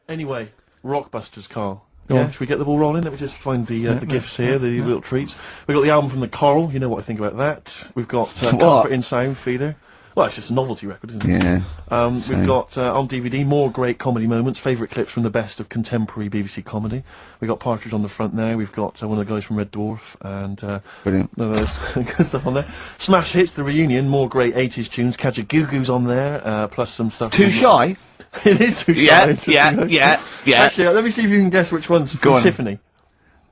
Anyway, Rockbusters, Carl. Yeah, should we get the ball rolling? Let me just find the gifts here, the little treats. We've got the album from the Coral, you know what I think about that. We've got Comfort in Sound, Feeder. Well, it's just a novelty record, isn't it? Yeah. We've got, on DVD, more great comedy moments, favourite clips from the best of contemporary BBC comedy. We've got Partridge on the front there, we've got one of the guys from Red Dwarf, and Brilliant. those good stuff on there. Smash Hits, the reunion, more great 80s tunes, Catch a Goo-Goo's on there, plus some stuff. Too Shy? It is Too Shy. Yeah. Actually, let me see if you can guess which one's from Tiffany.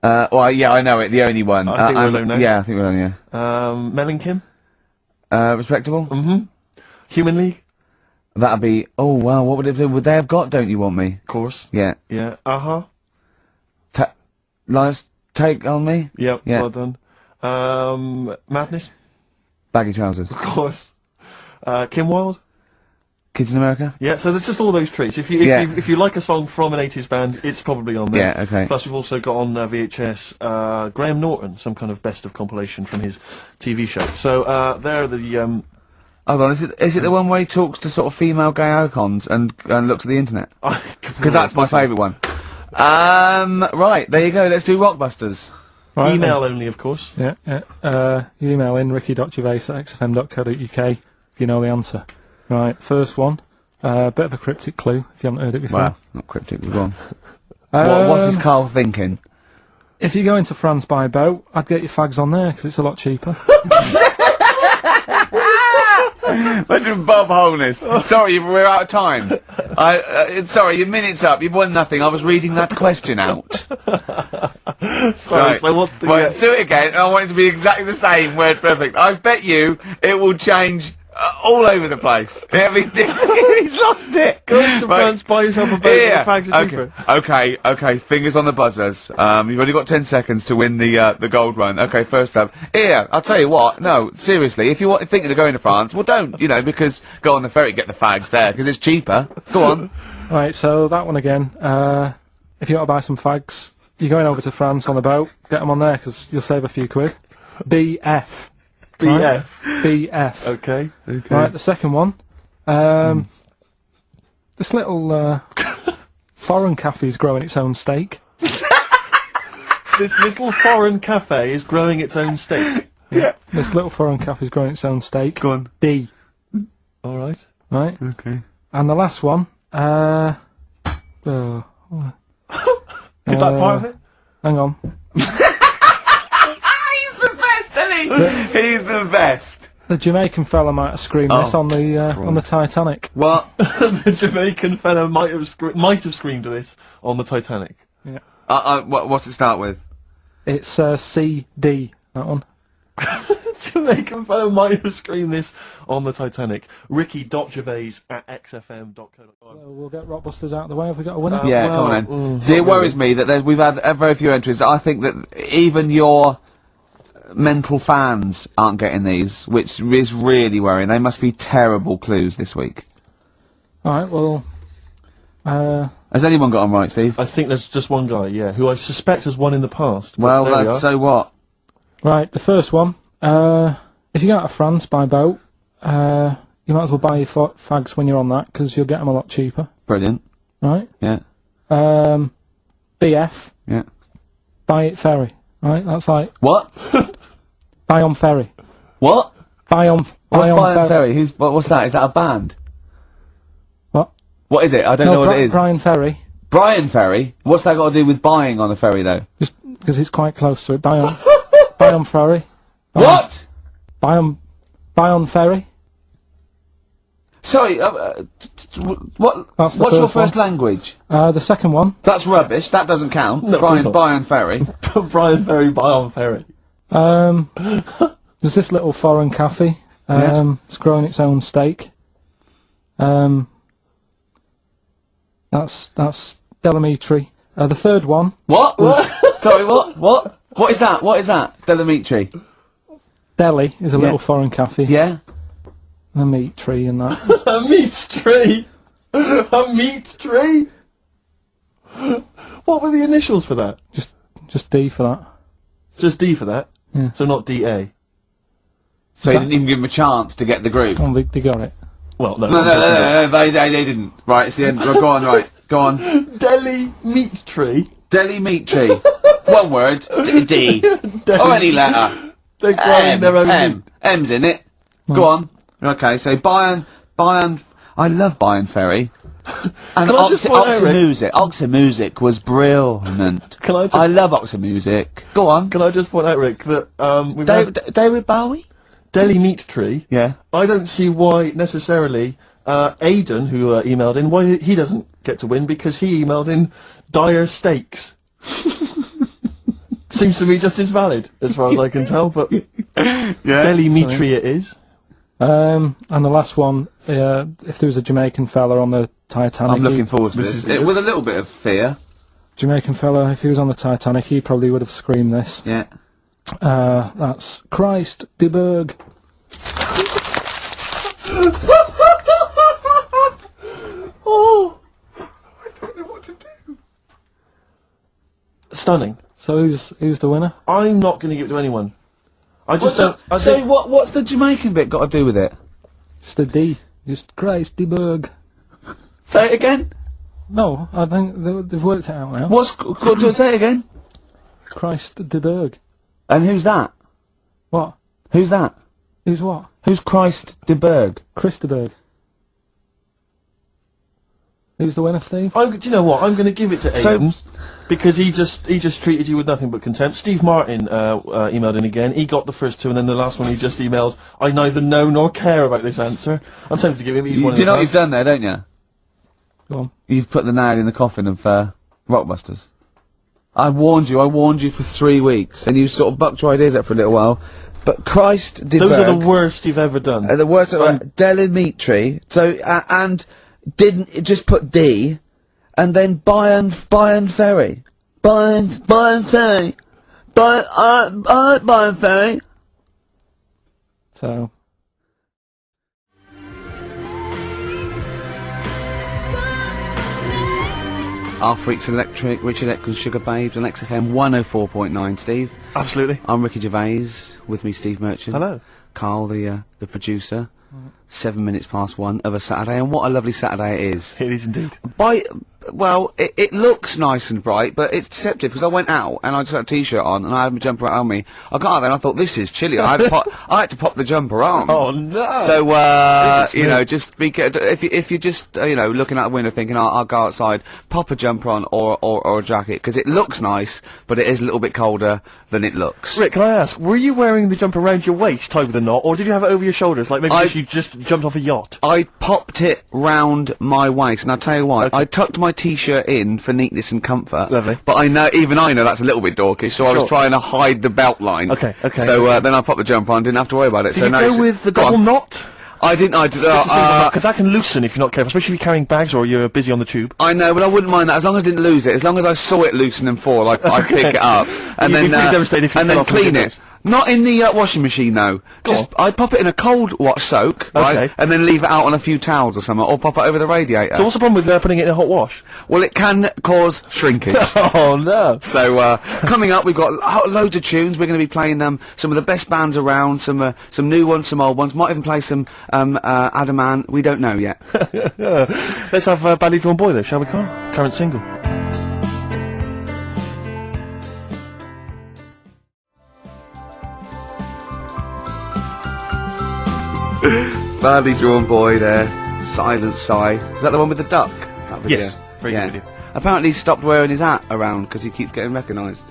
Well, yeah, I know it, the only one. I think we're alone now. Yeah, I think we're alone, yeah. Mel and Kim? Respectable? Mm-hmm. Human League? That'd be, oh wow, what would they have got, Don't You Want Me? Of course. Yeah. Yeah. Last Take On Me? Yep, Yeah. well done. Madness? Baggy Trousers. Of course. Kim Wilde? Kids in America? Yeah, so there's just all those treats. If you like a song from an 80s band, it's probably on there. Yeah, okay. Plus we've also got on VHS, Graham Norton, some kind of best of compilation from his TV show. So, there are the, Hold on, is it the one where he talks to sort of female gay icons and looks at the internet? Because that's my favourite one. Right, there you go, let's do Rockbusters. Right, email only, of course. Yeah. You email in ricky.gervais@xfm.co.uk if you know the answer. Right, first one. Bit of a cryptic clue if you haven't heard it before. Well, not cryptic, we've gone. What is Carl thinking? If you go into France by boat, I'd get your fags on there because it's a lot cheaper. Imagine Bob Holness. Sorry, we're out of time. Sorry, your minute's up. You've won nothing. I was reading that question out. Sorry, right. so what's the... Well, let's do it again, and I want it to be exactly the same, word perfect. I bet you it will change all over the place. It'll be different. He's lost it. Go to France, buy yourself a boat with fags are cheaper. Okay, fingers on the buzzers. You've only got 10 seconds to win the gold run. Okay, first up. Here, I'll tell you what, no, seriously, if you're thinking of going to France, well don't, because go on the ferry, get the fags there, because it's cheaper. Go on. Right, so that one again. If you want to buy some fags, you're going over to France on the boat, get them on there, because you'll save a few quid. BF. BF. Right? BF. Okay. Right, the second one. This little foreign cafe's growing its own steak. This little foreign cafe is growing its own steak. Yeah. This little foreign cafe's growing its own steak. Go on. D. All right. Right. Okay. And the last one. Is that part of it? Hang on. He's the best. The Jamaican fella might have screamed this on the Titanic. What? The Jamaican fella might have screamed this on the Titanic. Yeah. What's it start with? It's CD. That one. Jamaican fellow might have screamed this on the Titanic. Ricky.gervais@xfm.co.uk. So we'll get Rockbusters out of the way. Have we got a winner? Yeah, come on then. See, it worries me that we've had very few entries. I think that even your mental fans aren't getting these, which is really worrying. They must be terrible clues this week. Alright, well... Has anyone got them right, Steve? I think there's just one guy, yeah, who I suspect has won in the past. Well, so what? Right, the first one. If you go out of France by boat, you might as well buy your fags when you're on that, because you'll get them a lot cheaper. Brilliant. Right? Yeah. BF. Yeah. Buy it ferry. Right? That's like... What? Buy on ferry. What? Buy on Ferry? What's that? Is that a band? What? What is it? I don't know what it is. Brian Ferry. Brian Ferry? What's that got to do with buying on a ferry, though? Just because it's quite close to it. Buy on... buy on ferry. What? Buy on ferry. Sorry, what's your first language? The second one. That's rubbish. That doesn't count. No, Brian Ferry. Brian Ferry, buy on ferry. There's this little foreign cafe. It's growing its own steak. That's Delamitri. The third one. What? Sorry, what? What is that? What is that? Delamitri. Delhi is a little foreign cafe. Yeah. A meat tree and that. A meat tree? A meat tree? What were the initials for that? Just D for that. Just D for that? Yeah. So not DA? So you didn't even give them a chance to get the group? Oh, they got it. Well, no. No, they didn't. Right, it's the end. Go on, right. Go on. DELI meat tree. DELI meat tree. One word. D. Or any letter. They're growing their own meat. M's in it. Go on. Okay, so Bayern. I love Bayern Ferry. And Oxy Music was brilliant. I love Oxy Music. Go on. Can I just point out, Rick, that we've had David Bowie? DELI meat tree. Yeah. I don't see why necessarily Aidan, who emailed in, why he doesn't get to win, because he emailed in dire steaks. Seems to me just as valid, as far as I can tell, but DELI meat tree it is. And the last one, if there was a Jamaican fella on the Titanic... I'm looking forward to this. With a little bit of fear. Jamaican fella, if he was on the Titanic, he probably would have screamed this. Yeah. That's Christ, de Berg. Oh! I don't know what to do. Stunning. So who's the winner? I'm not going to give it to anyone. I just don't... what's the Jamaican bit got to do with it? It's the D. Just Christ, de Berg. Say it again? No, I think they've worked it out now. Say it again? Christ, de Berg. And who's that? What? Who's that? Who's what? Who's Christ de Berg? Chris de Berg. Who's the winner, Steve? Do you know what? I'm going to give it to Aidan, because he just treated you with nothing but contempt. Steve Martin emailed in again. He got the first two, and then the last one he just emailed, I neither know nor care about this answer. I'm tempted to give him... Do you know what you've done there, don't you? Go on. You've put the nail in the coffin of Rockbusters. I warned you for 3 weeks, and you sort of bucked your ideas up for a little while. But Christ de Berg... Those are the worst you've ever done. The worst... DELI meat tree. So, and... Didn't it just put D, and then Bayern Ferry. Bayern Ferry. Bayern Ferry. So. Our Freaks Electric, Richard Atkins, Sugar Babes, on XFM 104.9, Steve. Absolutely. I'm Ricky Gervais, with me Steve Merchant. Hello. Carl, the producer. 7 minutes past 1 of a Saturday, and what a lovely Saturday it is. It is indeed. Well, it looks nice and bright, but it's deceptive, because I went out, and I just had a t-shirt on, and I had my jumper on me. I got out there, and I thought, this is chilly. I had to pop the jumper on. Oh, no! So, you know, just if you're just, you know, looking out the window thinking, I'll go outside, pop a jumper on, or a jacket, because it looks nice, but it is a little bit colder than it looks. Rick, can I ask, were you wearing the jumper around your waist, tied with a knot, or did you have it over your shoulders, like maybe you just jumped off a yacht? I popped it round my waist, and I'll tell you why. Okay. I tucked my t-shirt in for neatness and comfort. Lovely. But I know that's a little bit dorkish, so I was trying to hide the belt line. Okay. So then I popped the jumper on, didn't have to worry about it. Did you go with the double knot? I didn't, because that can loosen if you're not careful, especially if you're carrying bags or you're busy on the tube. I know, but I wouldn't mind that, as long as I didn't lose it, as long as I saw it loosen and fall, I'd pick it up, and then clean it. Not in the washing machine, though. I'd pop it in a cold wash soak, right, and then leave it out on a few towels or something, or pop it over the radiator. So what's the problem with putting it in a hot wash? Well, it can cause shrinkage. Oh, no. So, coming up, we've got loads of tunes. We're going to be playing some of the best bands around, some new ones, some old ones. Might even play some Adaman. We don't know yet. Let's have Badly Drawn Boy, though, shall we, Carl? Current single. Badly Drawn Boy there. Silent Sigh. Is that the one with the duck? That video? Yes. Very good video. Apparently he stopped wearing his hat around because he keeps getting recognised.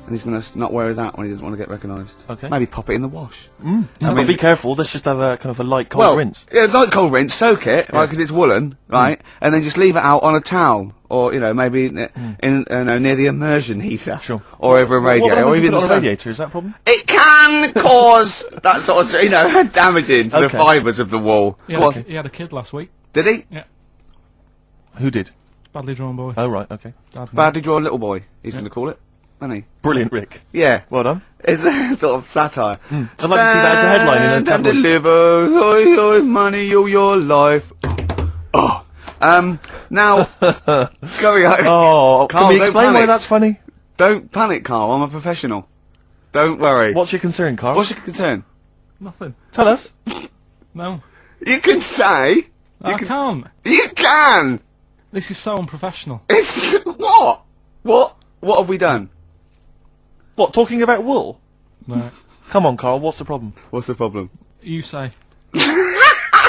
And he's going to not wear his hat when he doesn't want to get recognised. Okay. Maybe pop it in the wash. But be careful, let's just have a kind of a light cold rinse. Yeah, light cold rinse, soak it, right, because it's woolen, right, and then just leave it out on a towel. Or, you know, maybe near the immersion heater. Sure. Or over a radiator. Or even on a radiator, is that a problem? It can cause that sort of, you know, damaging to the fibres of the wall. He had a kid last week. Did he? Yeah. Who did? Badly Drawn Boy. Oh, right, okay. Badly Drawn Little Boy, he's going to call it. Isn't he? Brilliant, Rick. Yeah. Well done. It's a sort of satire. I'd like to see that as a headline in a tabloid. And deliver, money, all your life. Oh. Now, going on. Oh, Carl, can we explain why that's funny? Don't panic, Carl, I'm a professional. Don't worry. What's your concern, Carl? What's your concern? Nothing. Tell us. No. You can say. I can't. You can! This is so unprofessional. It's what? What have we done? What, talking about wool? Right. Come on, Carl, what's the problem? What's the problem? You say.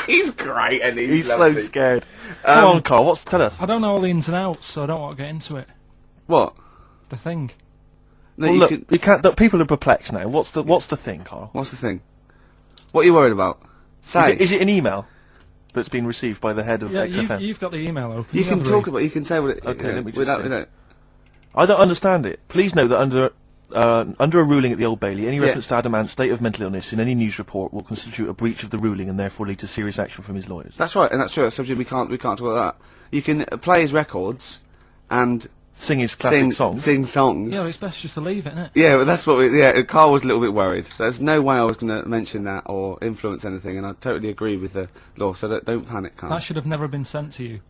He's great, and He's so scared. Come on, Carl, tell us. I don't know all the ins and outs, so I don't want to get into it. What? The thing. No, Well, you look, can- you can't. Look, people are perplexed now. What's the thing, Carl? What's the thing? What are you worried about? Say. Is it an email that's been received by the head of Yeah, XFM? you've got the email open. You can have a talk read. about. You can say what it. Okay, let me just without, see. you know. I don't understand it. Please know that under a ruling at the Old Bailey, any reference to Adamant's state of mental illness in any news report will constitute a breach of the ruling and therefore lead to serious action from his lawyers. That's right, and that's true. That's subject we can't talk about that. You can play his records and Sing his classic songs. Sing songs. Yeah, well, it's best just to leave it, isn't it? Yeah, but that's what we, yeah, Carl was a little bit worried. There's no way I was going to mention that or influence anything, and I totally agree with the law, so don't panic, Carl. That should have never been sent to you.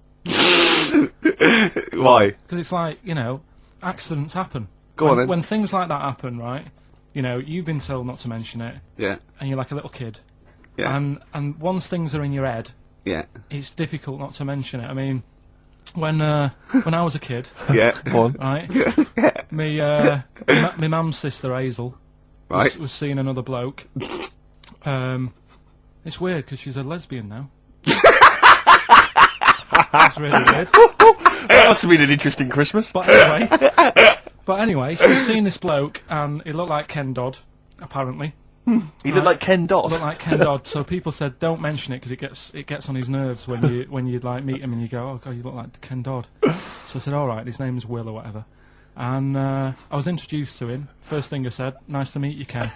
Why? Because it's like, you know, accidents happen. Go on then. When things like that happen, right, you know, you've been told not to mention it, Yeah, and you're like a little kid. yeah, And once things are in your head, yeah, it's difficult not to mention it. I mean, when I was a kid, yeah. Go on. right, Yeah. my mum's sister Hazel Right. was seeing another bloke. It's weird because she's a lesbian now. That's really weird. That must have been an interesting Christmas. But anyway, she was seeing this bloke, and he looked like Ken Dodd, apparently. He looked like Ken Dodd. Looked like Ken Dodd. So people said, don't mention it because it gets on his nerves when you like meet him and you go, oh god, you look like Ken Dodd. So I said, all right, his name's Will or whatever. And I was introduced to him. First thing I said, nice to meet you, Ken.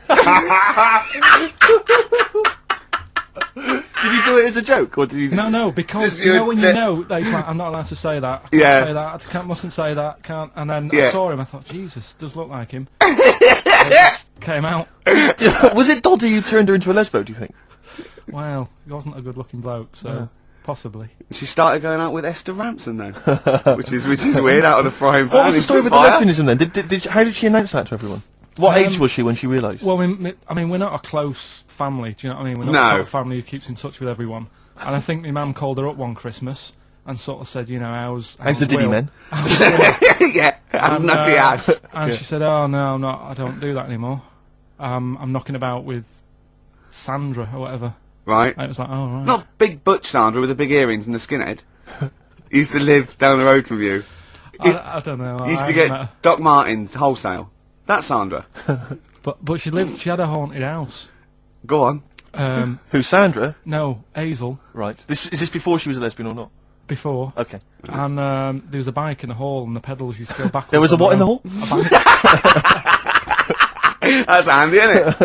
Did you do it as a joke, or did you? No, because Just you you- know when you know that he's like, I'm not allowed to say that. I can't Yeah. say that. Mustn't say that. Can't. And then Yeah. I saw him. I thought, Jesus, does look like him. It just came out. Was it Doddy who turned her into a lesbo? Do you think? Well, he wasn't a good-looking bloke, so possibly. She started going out with Esther Ransom now, which is weird, out of the frying pan. What was the into story with the fire. lesbianism then? How did she announce that to everyone? What age was she when she realised? Well, I mean, we're not a close family. Do you know what I mean? We're not No. the sort of family who keeps in touch with everyone. And I think my mum called her up one Christmas and sort of said, you know, how's the Diddy Will? men? How's Will? Yeah, that's And, nutty ass. And she said, oh no, I'm not. I don't do that anymore. I'm knocking about with Sandra or whatever. Right. And it was like, oh right. Not big butch Sandra with the big earrings and the skinhead. Used to live down the road from you. I don't know. Used I to haven't met her. get Doc Martens wholesale. That's Sandra. But she lived. She had a haunted house. Go on. Who, Sandra? No, Hazel. Right. Is this before she was a lesbian or not? Before. Okay. And there was a bike in the hall, and the pedals used to go backwards. There was a on what in the their hall? own. A bike. That's handy, isn't it?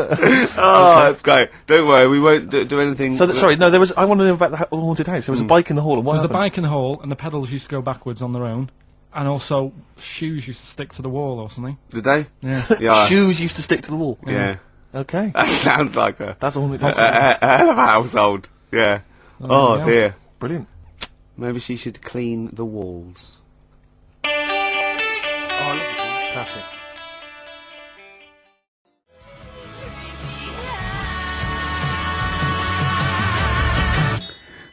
Oh, that's great. Don't worry, we won't do anything. So, sorry, no, there was. I want to know about the haunted house. There was a bike in the hall, and what There was a happened? bike in the hall, and the pedals used to go backwards on their own. And also, shoes used to stick to the wall or something. Did they? Yeah. Yeah. Shoes used to stick to the wall. Yeah. Okay. That sounds like That's a haunted a house. hell of a household. Yeah. Oh yeah. dear. Brilliant. Maybe she should clean the walls. Classic.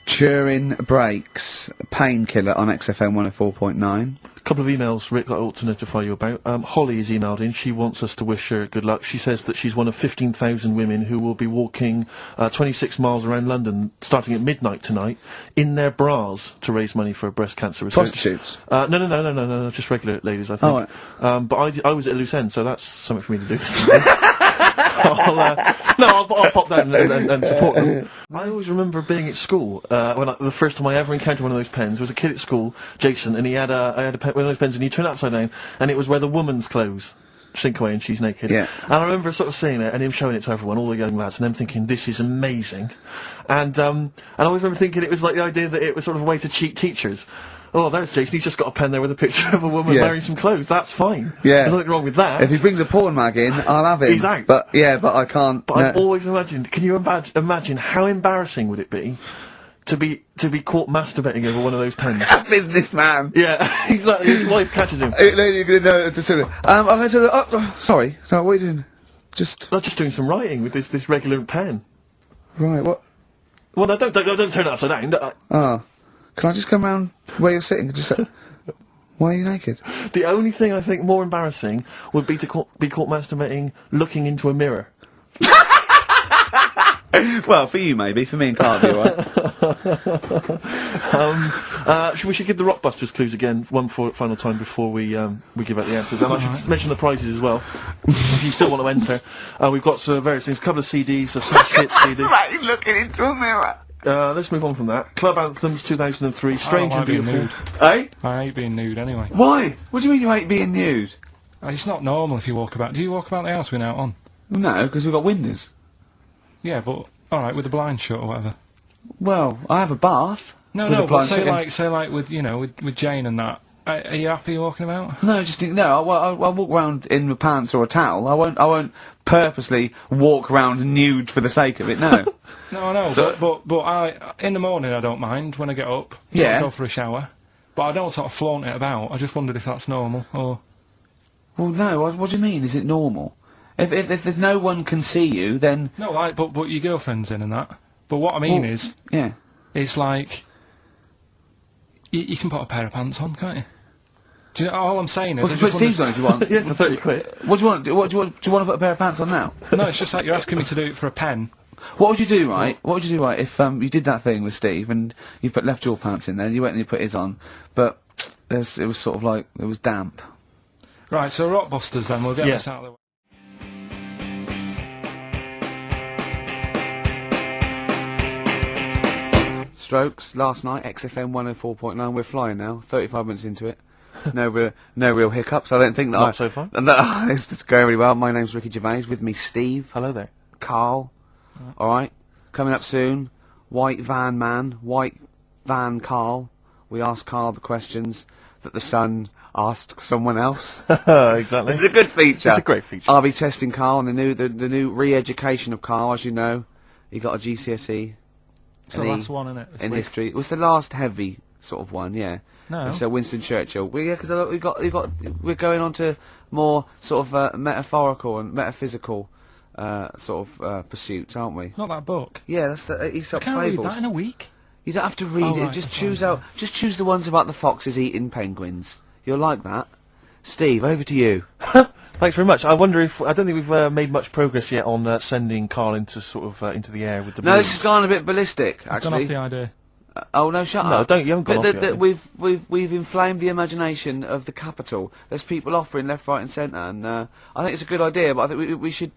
During breaks, Painkiller on XFM 104.9. A couple of emails, Rick, that I ought to notify you about. Holly has emailed in. She wants us to wish her good luck. She says that she's one of 15,000 women who will be walking 26 miles around London starting at midnight tonight in their bras to raise money for breast cancer research. Prostitutes. No, just regular ladies, I think. Oh, but I was at a loose end, so that's something for me to do this evening. I'll pop down and support them. I always remember being at school when the first time I ever encountered one of those pens. There was a kid at school, Jason, and he had a pen, one of those pens, and he turned it upside down, and it was where the woman's clothes sink away and she's naked. Yeah. And I remember sort of seeing it and him showing it to everyone, all the young lads, and them thinking, this is amazing. And I always remember thinking it was like the idea that it was sort of a way to cheat teachers. Oh, there's Jason, he's just got a pen there with a picture of a woman Yeah. wearing some clothes. That's fine. Yeah. There's nothing wrong with that. If he brings a porn mag in, I'll have him. He's out. But I can't. But I've always imagined, can you imagine how embarrassing would it be to be caught masturbating over one of those pens? Businessman. Yeah, exactly. His wife catches him. No, you're gonna know. I'm going to. Sorry. So what are you doing? Not just doing some writing with this regular pen. Right. What? Well, no, don't turn it upside down. Can I just come round where you're sitting and just say, why are you naked? The only thing I think more embarrassing would be to be caught masturbating looking into a mirror. Well, for you maybe, for me and Carl, right? We should give the Rockbusters clues again one final time before we give out the answers. And I should mention the prizes as well. If you still want to enter, we've got various things, a couple of CDs, a Smash Hits CD. Right, looking into a mirror. Let's move on from that. Club Anthems 2003, Strange and Beautiful. Nude. Eh? I hate being nude anyway. Why? What do you mean you hate being nude? It's not normal if you walk about. Do you walk about the house without on? No, because we've got windows. Yeah, but alright, with the blinds shut or whatever. Well, I have a bath. No, but say like with with Jane and that. Are you happy walking about? No, I'll walk around in my pants or a towel. I won't purposely walk around nude for the sake of it. No. No, I know. So, but I in the morning I don't mind when I get up. Yeah. I go for a shower, but I don't sort of flaunt it about. I just wondered if that's normal or. Well, no. What do you mean? Is it normal? If there's no one can see you, then no, like but your girlfriend's in and that. But what I mean is, yeah, it's like you can put a pair of pants on, can't you? Do you know, all I'm saying is... Well, put Steve's on if you want. Yeah, for 30 quid. What do you want to do? Do you want to put a pair of pants on now? No, it's just like you're asking me to do it for a pen. What would you do, right? What would you do, right, if you did that thing with Steve and you left your pants in there and you went and you put his on, but it was sort of like, it was damp. Right, so Rockbusters then, we'll get this out of the way. Strokes, last night, XFM 104.9, we're flying now, 35 minutes into it. No real hiccups, I don't think that Not so far. It's just going really well. My name's Ricky Gervais, with me Steve. Hello there. Carl. Alright, coming up soon, White Van Man, White Van Carl. We ask Carl the questions that the Sun asked someone else. Exactly. This is a good feature. It's a great feature. I'll be testing Carl on the new re-education of Carl, as you know. He got a GCSE. It's the last one, isn't it? In history. It was the last heavy sort of one, yeah. No. So Winston Churchill. Because we're going on to more sort of metaphorical and metaphysical sort of pursuits, aren't we? Not that book. Yeah, that's the Aesop I can't Fables. read that in a week. You don't have to read it. Right, Just choose the ones about the foxes eating penguins. You'll like that. Steve, over to you. Thanks very much. I wonder if I don't think we've made much progress yet on sending Carl into sort of into the air with the. No, balloon. this has gone a bit ballistic. I've Actually, gone off the idea. Oh no, shut No, up! don't. You haven't gone off yet. We've inflamed the imagination of the capital. There's people offering left, right, and centre, and I think it's a good idea. But I think we should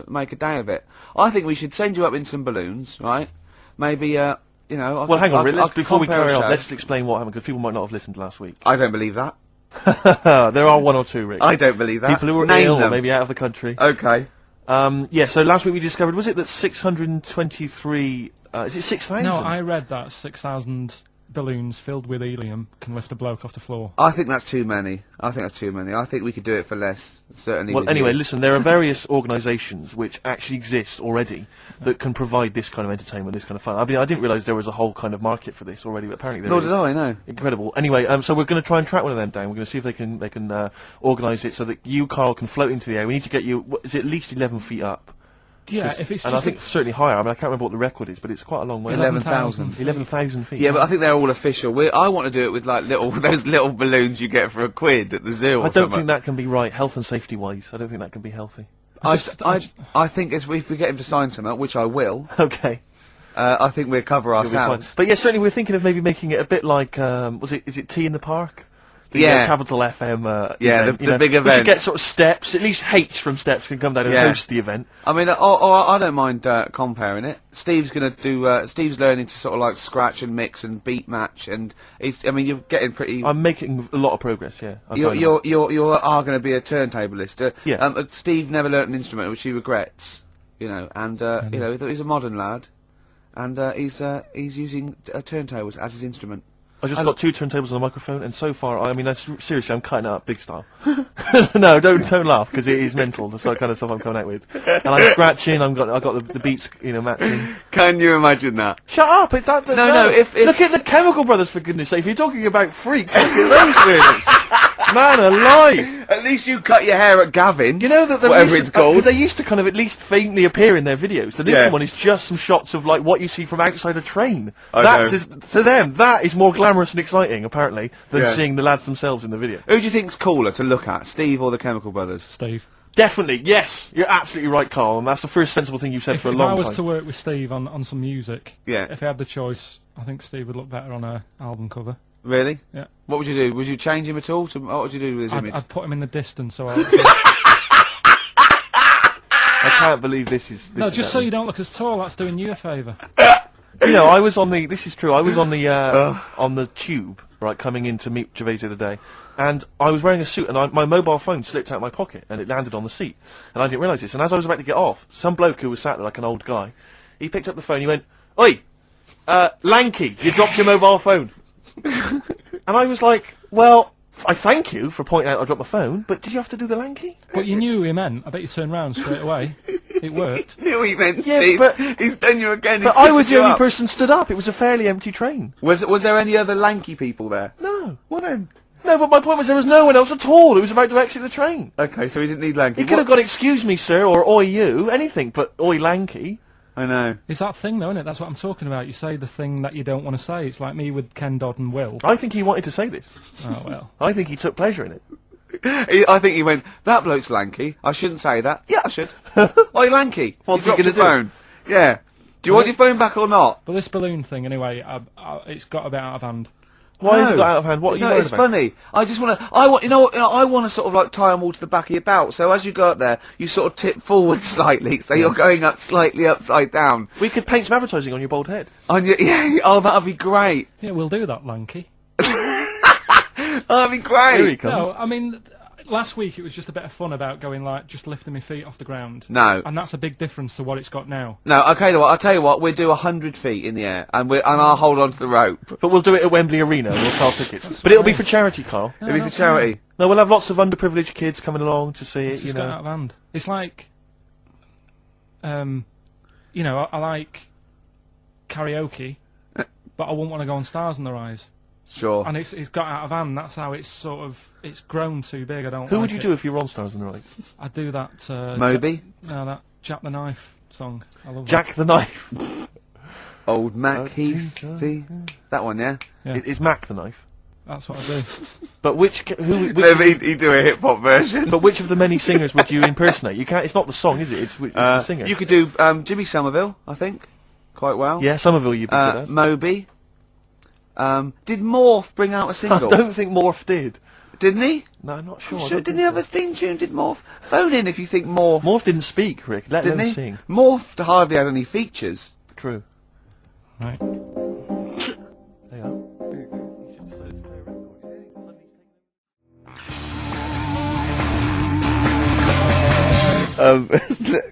make a day of it. I think we should send you up in some balloons, right? Maybe well, hang on, let's before we carry on, show. let's explain what happened because people might not have listened last week. I don't believe that. There are one or two, Rick. I don't believe that. People who were Name ill, them. or maybe out of the country. Okay. Yeah. So last week we discovered was it that 623? Is it 6,000? No, I read that 6,000 balloons filled with helium can lift a bloke off the floor. I think that's too many. I think we could do it for less, certainly. Well, with anyway, you. listen, there are various organisations which actually exist already that can provide this kind of entertainment, this kind of fun. I mean, I didn't realise there was a whole kind of market for this already, but apparently there Nor is. did I, no. Incredible. Anyway, so we're going to try and track one of them down. We're going to see if they can organise it so that you, Carl, can float into the air. We need to get you, is it at least 11 feet up? Yeah, if it's and just I think certainly higher. I mean, I can't remember what the record is, but it's quite a long way. 11,000. 11,000 feet. Yeah, but I think they're all official. I want to do it with like those little balloons you get for a quid at the zoo. Or I don't think that can be right, health and safety wise. I don't think that can be healthy. I think if we get him to sign something, which I will. Okay. I think we'll cover ourselves. But yeah, certainly we're thinking of maybe making it a bit like is it Tea in the Park? The, yeah, Capital FM. Yeah, event, the big event. We could get sort of Steps. At least H from Steps can come down and host the event. I mean, I don't mind comparing it. Steve's gonna do. Steve's learning to sort of like scratch and mix and beat match, and I mean, you're getting pretty. I'm making a lot of progress. Yeah. You are going to be a turntablist. Yeah. Steve never learnt an instrument, which he regrets. And he's a modern lad, and he's using turntables as his instrument. I just got 2 turntables and a microphone, and so far, I mean, seriously, I'm cutting it up big style. No, don't laugh, because it is mental, the sort of kind of stuff I'm coming out with. And I'm scratching, I've got the beats, matching. Can you imagine that? Shut up! It's no. If look at the Chemical Brothers, for goodness sake. If you're talking about freaks, look at those weirdos. Man alive! At least you cut your hair at Gavin. You know that whatever it's called. they used to kind of at least faintly appear in their videos. The new one is just some shots of like what you see from outside a train. To them, that is more glamorous and exciting, apparently, than seeing the lads themselves in the video. Who do you think's cooler to look at, Steve or the Chemical Brothers? Steve. Definitely, yes. You're absolutely right, Carl, and that's the first sensible thing you've said for a long time. If I was to work with Steve on some music, yeah. if I had the choice, I think Steve would look better on a album cover. Really? Yeah. What would you do? Would you change him at all? What would you do with his image? I'd put him in the distance, so I can't believe this is... No, just so you don't look as tall, that's doing you a favour. You know, I was on the... This is true, I was on the tube, right, coming in to meet Gervais the other day, and I was wearing a suit, and my mobile phone slipped out of my pocket, and it landed on the seat, and I didn't realise this, and as I was about to get off, some bloke who was sat there like an old guy, he picked up the phone, he went, "Oi, Lanky, you dropped your mobile phone." And I was like, well, I thank you for pointing out I dropped my phone, but did you have to do the Lanky? But you knew who he meant. I bet you turned round straight away. It worked. Knew he meant, Yeah, Steve. but- He's done you again. But I was the only person stood up. It was a fairly empty train. Was there any other lanky people there? No. What then? No, but my point was there was no one else at all who was about to exit the train. Okay, so he didn't need lanky. He could have gone, "Excuse me, sir," or "Oi, you," anything, but "Oi, Lanky." I know. It's that thing, though, isn't it? That's what I'm talking about. You say the thing that you don't want to say. It's like me with Ken Dodd and Will. I think he wanted to say this. Oh, well. I think he took pleasure in it. I think he went, "That bloke's lanky. I shouldn't say that." Yeah, I should. Oi, lanky. What's you he dropped gonna your phone. Yeah. Do you want your phone back or not? But this balloon thing, anyway, it's got a bit out of hand. Why has it got out of hand? What are you worried It's about? funny. I just want to. I want to sort of like tie them all to the back of your belt. So as you go up there, you sort of tip forward slightly, so you're going up slightly upside down. We could paint some advertising on your bald head. Yeah. Oh, that'd be great. Yeah, we'll do that, Lanky. That'd be great. Here he comes. No, I mean, last week it was just a bit of fun about going, like, just lifting my feet off the ground. No. And that's a big difference to what it's got now. No, okay, I'll tell you what, we'll do 100 feet in the air, and I'll hold on to the rope. But we'll do it at Wembley Arena and we'll sell tickets. But it'll be for charity, Carl. No, It'll be for charity. No, we'll have lots of underprivileged kids coming along to see It's it, you just got know. out of hand. It's like, you know, I like karaoke, but I wouldn't want to go on Stars in the Rise. Sure. And it's got out of hand. That's how it's grown too big. I don't. Who like would you it. do if you were on Stars in the Right? I'd do that. Moby? That Jack the Knife song. I love Jack the Knife. Old Mac Heath. That one, yeah? Yeah. It's Mac the Knife. That's what I do. But which He'd do a hip-hop version. but which of the many singers would you impersonate? You can't. It's not the song, is it? It's the singer. You could do Jimmy Somerville, I think, quite well. Yeah, Somerville you'd be good as. Moby. Did Morph bring out a I single? don't think Morph did. Didn't he? No, I'm not sure. I Sure, don't didn't think he have so. a theme tune? Did Morph? Phone in if you think Morph. Morph didn't speak, Rick. Let Didn't him he? sing. Morph hardly had any features. True. Right. Hang on.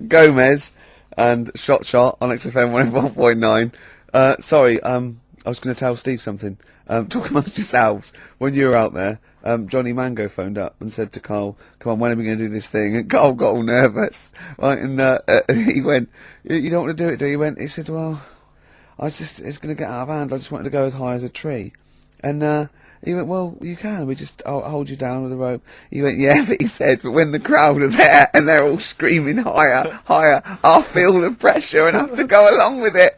Gomez and Shot on XFM 101.9. Sorry, I was going to tell Steve something. Talk amongst yourselves. When you were out there, Johnny Mango phoned up and said to Carl, "Come on, when are we going to do this thing?" And Carl got all nervous. Right, and he went, "You don't want to do it, do you?" He said, "Well, it's going to get out of hand. I just wanted to go as high as a tree." And he went, "Well, you can. I'll hold you down with a rope." He went, "Yeah," but he said, "but when the crowd are there and they're all screaming higher, higher, I'll feel the pressure and have to go along with it."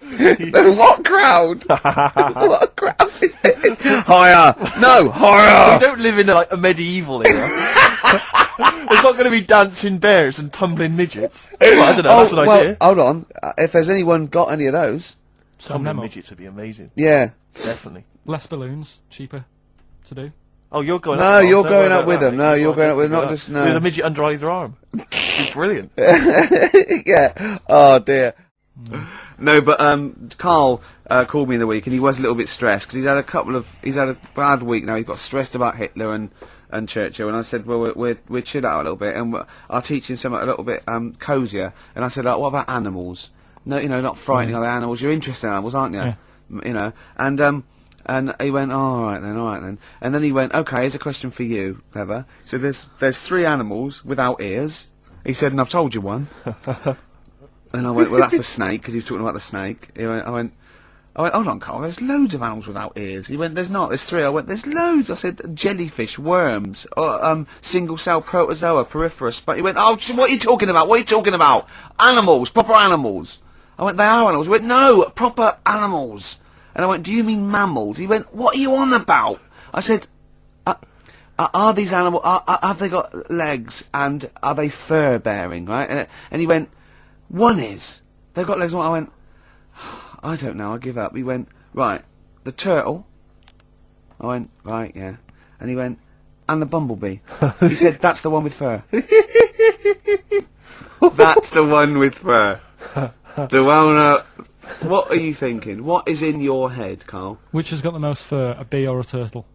What crowd? What crowd is this? Higher! No, higher! We don't live in a medieval era. There's not going to be dancing bears and tumbling midgets. Well, I don't know. That's an idea. Hold on. If there's anyone got any of those, Tumbling Nemo. midgets would be amazing. yeah. Definitely. Less balloons, cheaper to do. Oh, you're going No, up. you're Don't going worry up about with that, them. Nick. No, you're Go going on, up with go not up. just no. With a midget under either arm. It's brilliant. Yeah. Oh dear. No, but Carl called me in the week, and he was a little bit stressed because he's had a bad week now. He got stressed about Hitler and Churchill, and I said, well, we're chill out a little bit, and I'll teach him something a little bit cosier. And I said, what about animals? No, not frightening other animals. You're interested in animals, aren't you? Yeah. You know, and he went, all right then. And then he went, okay, here's a question for you, Clever. So there's 3 animals without ears. He said, and I've told you one. And I went, well, that's the snake, because he was talking about the snake. I went, I went, hold on, Carl, there's loads of animals without ears. He went, there's not, there's 3. I went, there's loads. I said, jellyfish, worms, single-cell protozoa, peripherous. But he went, oh, what are you talking about? What are you talking about? Animals, proper animals. I went, they are animals. He went, no, proper animals. And I went, do you mean mammals? He went, what are you on about? I said, are these animals, have they got legs, and are they fur-bearing, right? And he went, one is. They've got legs. I went, I don't know, I give up. He went, right, the turtle. I went, right, yeah. And he went, and the bumblebee. He said, that's the one with fur. That's the one with fur. The one, what are you thinking? What is in your head, Carl? Which has got the most fur, a bee or a turtle?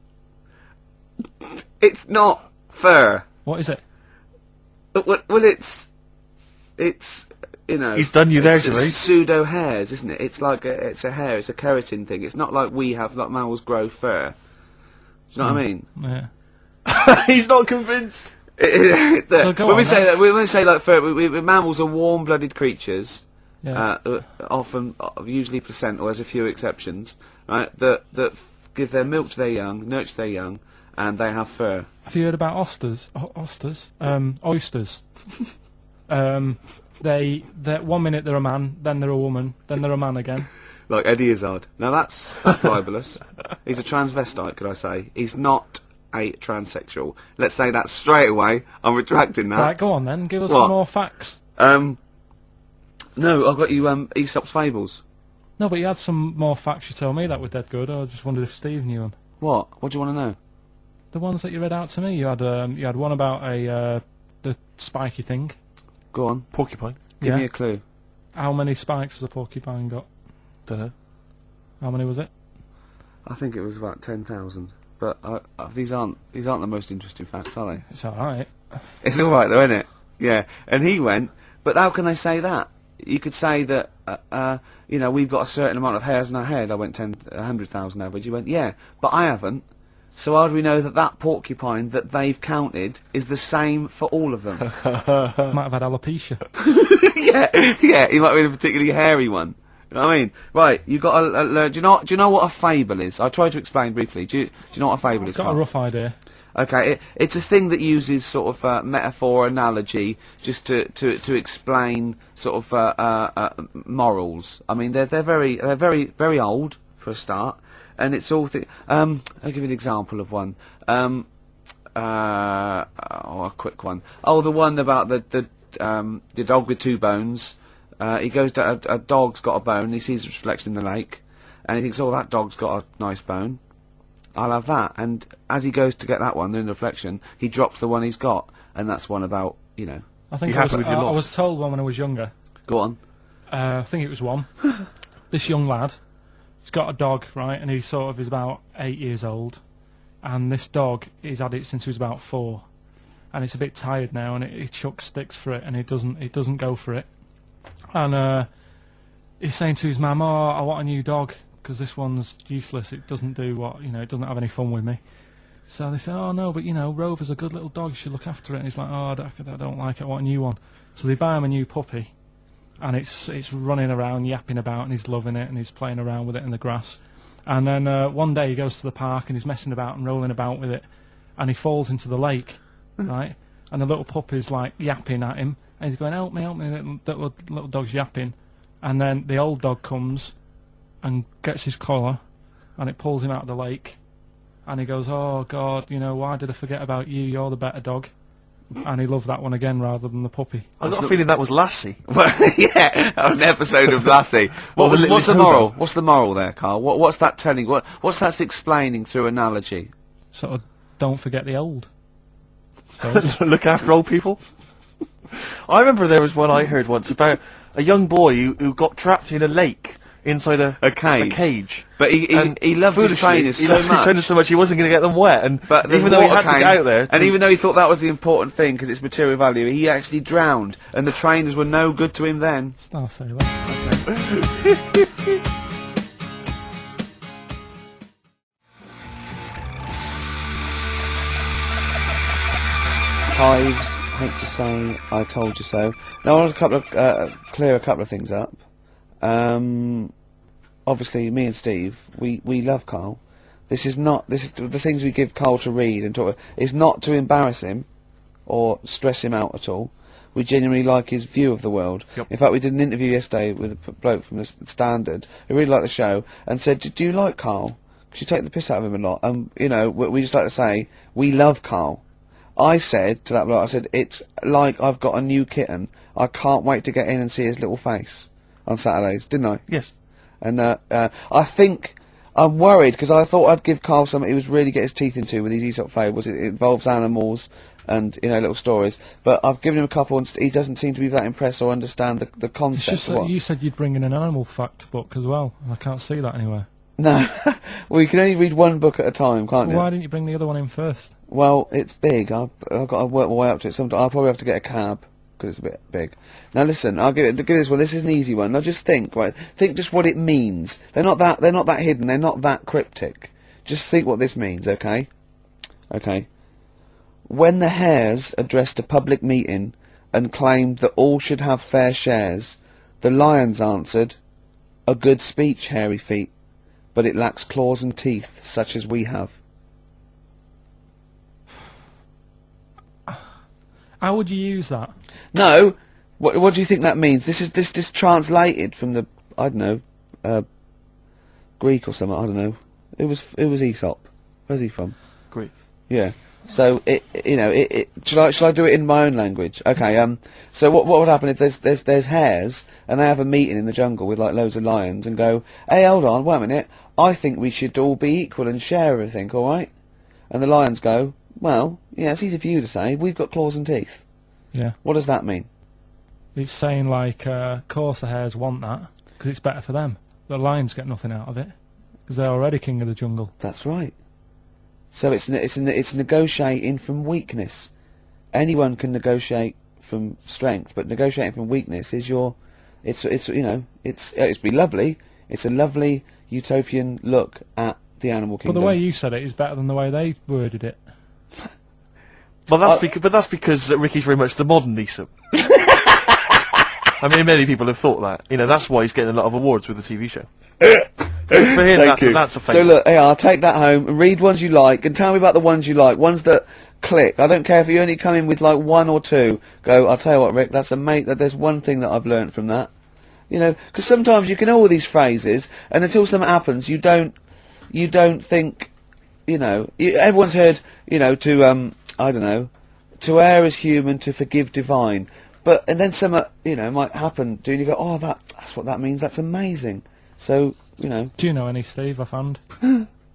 It's not fur. What is it? Well, it's you know. He's done you there, Gervais. Pseudo hairs, isn't it? It's like it's a hair. It's a keratin thing. It's not like we have, like mammals grow fur. Do you know what I mean? Yeah. He's not convinced. So go when on, we say like fur, mammals are warm-blooded creatures. Yeah. Often, usually placental. There's a few exceptions, right? That give their milk to their young, nurture their young, and they have fur. Have you heard about oysters? Oysters. They 1 minute they're a man, then they're a woman, then they're a man again. Like Eddie Izzard. Now that's libelous. He's a transvestite, could I say? He's not a transsexual. Let's say that straight away. I'm retracting that. Right, go on then. Give us some more facts. No, I've got you Aesop's Fables. No, but you had some more facts you told me that were dead good. I just wondered if Steve knew them. What? What do you want to know? The ones that you read out to me. You had one about the spiky thing. Go on. Porcupine. Give me a clue. How many spikes has a porcupine got? Don't know. How many was it? I think it was about 10,000. But these aren't the most interesting facts, are they? It's all right. It's all right though, isn't it? Yeah. And he went, but how can they say that? You could say that, you know, we've got a certain amount of hairs in our head. I went 100,000 average. You went, yeah, but I haven't. So how do we know that that porcupine that they've counted is the same for all of them? Might have had alopecia. yeah, he might be a particularly hairy one. You know what I mean? Right, you got to do you know what a fable is? I tried to explain briefly. Do you know what a fable is? I've got a rough idea. Okay, it's a thing that uses sort of metaphor, analogy, just to explain sort of morals. I mean, they're very old for a start, and it's all. I'll give you an example of one. A quick one. Oh, the one about the dog with 2 bones. He goes to a dog's got a bone. He sees a reflection in the lake, and he thinks, "Oh, that dog's got a nice bone. I'll have that." And as he goes to get that one in the reflection, he drops the one he's got, and that's one about, you know. I think I was told one when I was younger. Go on. I think it was one. This young lad, he's got a dog, right, and he's about 8 years old, and this dog, he's had it since he was about 4, and it's a bit tired now, and it chucks sticks for it, and it doesn't go for it, and he's saying to his mum, "Oh, I want a new dog, because this one's useless, it doesn't do what, you know, it doesn't have any fun with me." So they say, "Oh no, but you know, Rover's a good little dog, you should look after it." And he's like, "Oh, I don't like it, I want a new one." So they buy him a new puppy, and it's running around, yapping about, and he's loving it, and he's playing around with it in the grass. And then one day he goes to the park, and he's messing about and rolling about with it, and he falls into the lake, right? And the little puppy's like yapping at him, and he's going, help me, little dog's yapping. And then the old dog comes and gets his collar, and it pulls him out of the lake, and he goes, "Oh God, you know, why did I forget about you? You're the better dog." And he loved that one again rather than the puppy. I got a feeling that was Lassie. Well, yeah, that was an episode of Lassie. What's the moral? What's the moral there, Carl? What's that telling? What's that explaining through analogy? Sort of, don't forget the old. Look after old people. I remember there was one I heard once about a young boy who got trapped in a lake inside a cage. But he loved his trainers so much. He wasn't going to get them wet. But even though he had to get out there, and even though he thought that was the important thing because it's material value, he actually drowned, and the trainers were no good to him then. I'll say that. Okay. Hives, hate to say, I told you so. Now I want to clear a couple of things up. obviously, me and Steve, we love Karl. This is the things we give Karl to read and talk. Is not to embarrass him or stress him out at all. We genuinely like his view of the world. Yep. In fact, we did an interview yesterday with a bloke from the Standard who really liked the show and said, "Do you like Karl? Because you take the piss out of him a lot." You know, we just like to say we love Karl. I said to that bloke, I said, "It's like I've got a new kitten. I can't wait to get in and see his little face on Saturdays," didn't I? Yes. And I think I'm worried because I thought I'd give Karl something he was really get his teeth into with his Aesop fables. It involves animals and, you know, little stories. But I've given him a couple and he doesn't seem to be that impressed or understand the concept. It's just of that what. you said you'd bring in an animal fact book as well, and I can't see that anywhere. No, well, you can only read one book at a time, can't you? Why didn't you bring the other one in first? Well, it's big. I've got to work my way up to it. Sometime I'll probably have to get a cab because it's a bit big. Now listen, I'll give this one. This is an easy one. Now just think, right? Think just what it means. They're not that hidden. They're not that cryptic. Just think what this means, okay? Okay. When the hares addressed a public meeting and claimed that all should have fair shares, the lions answered, "A good speech, hairy feet, but it lacks claws and teeth such as we have." How would you use that? No, what do you think that means? This is translated from the, I don't know, Greek or something. I don't know. It was Aesop. Where's he from? Greek. Yeah. So shall I do it in my own language? Okay. So what would happen if there's hares and they have a meeting in the jungle with like loads of lions and go, "Hey, hold on, wait a minute. I think we should all be equal and share everything, all right?" And the lions go, "Well, yeah, it's easy for you to say. We've got claws and teeth." Yeah. What does that mean? It's saying, like, of course the hares want that, because it's better for them. The lions get nothing out of it, because they're already king of the jungle. That's right. So it's negotiating from weakness. Anyone can negotiate from strength, but negotiating from weakness is it's be lovely. It's a lovely utopian look at the animal kingdom. But the way you said it is better than the way they worded it. Well, that's because Ricky's very much the modern Aesop. I mean, many people have thought that. You know, that's why he's getting a lot of awards with the TV show. For him, that's a favourite. So look, hey, I'll take that home and read ones you like and tell me about the ones you like. Ones that click. I don't care if you only come in with like one or two. Go, I'll tell you what, Rick, that's there's one thing that I've learnt from that. You know, because sometimes you can know all these phrases, and until something happens, you don't think, you know, everyone's heard, you know, I don't know, to err is human, to forgive divine. And then something, you know, might happen, and you go, "Oh, that's what that means, that's amazing." So, you know. Do you know any, Steve, I found?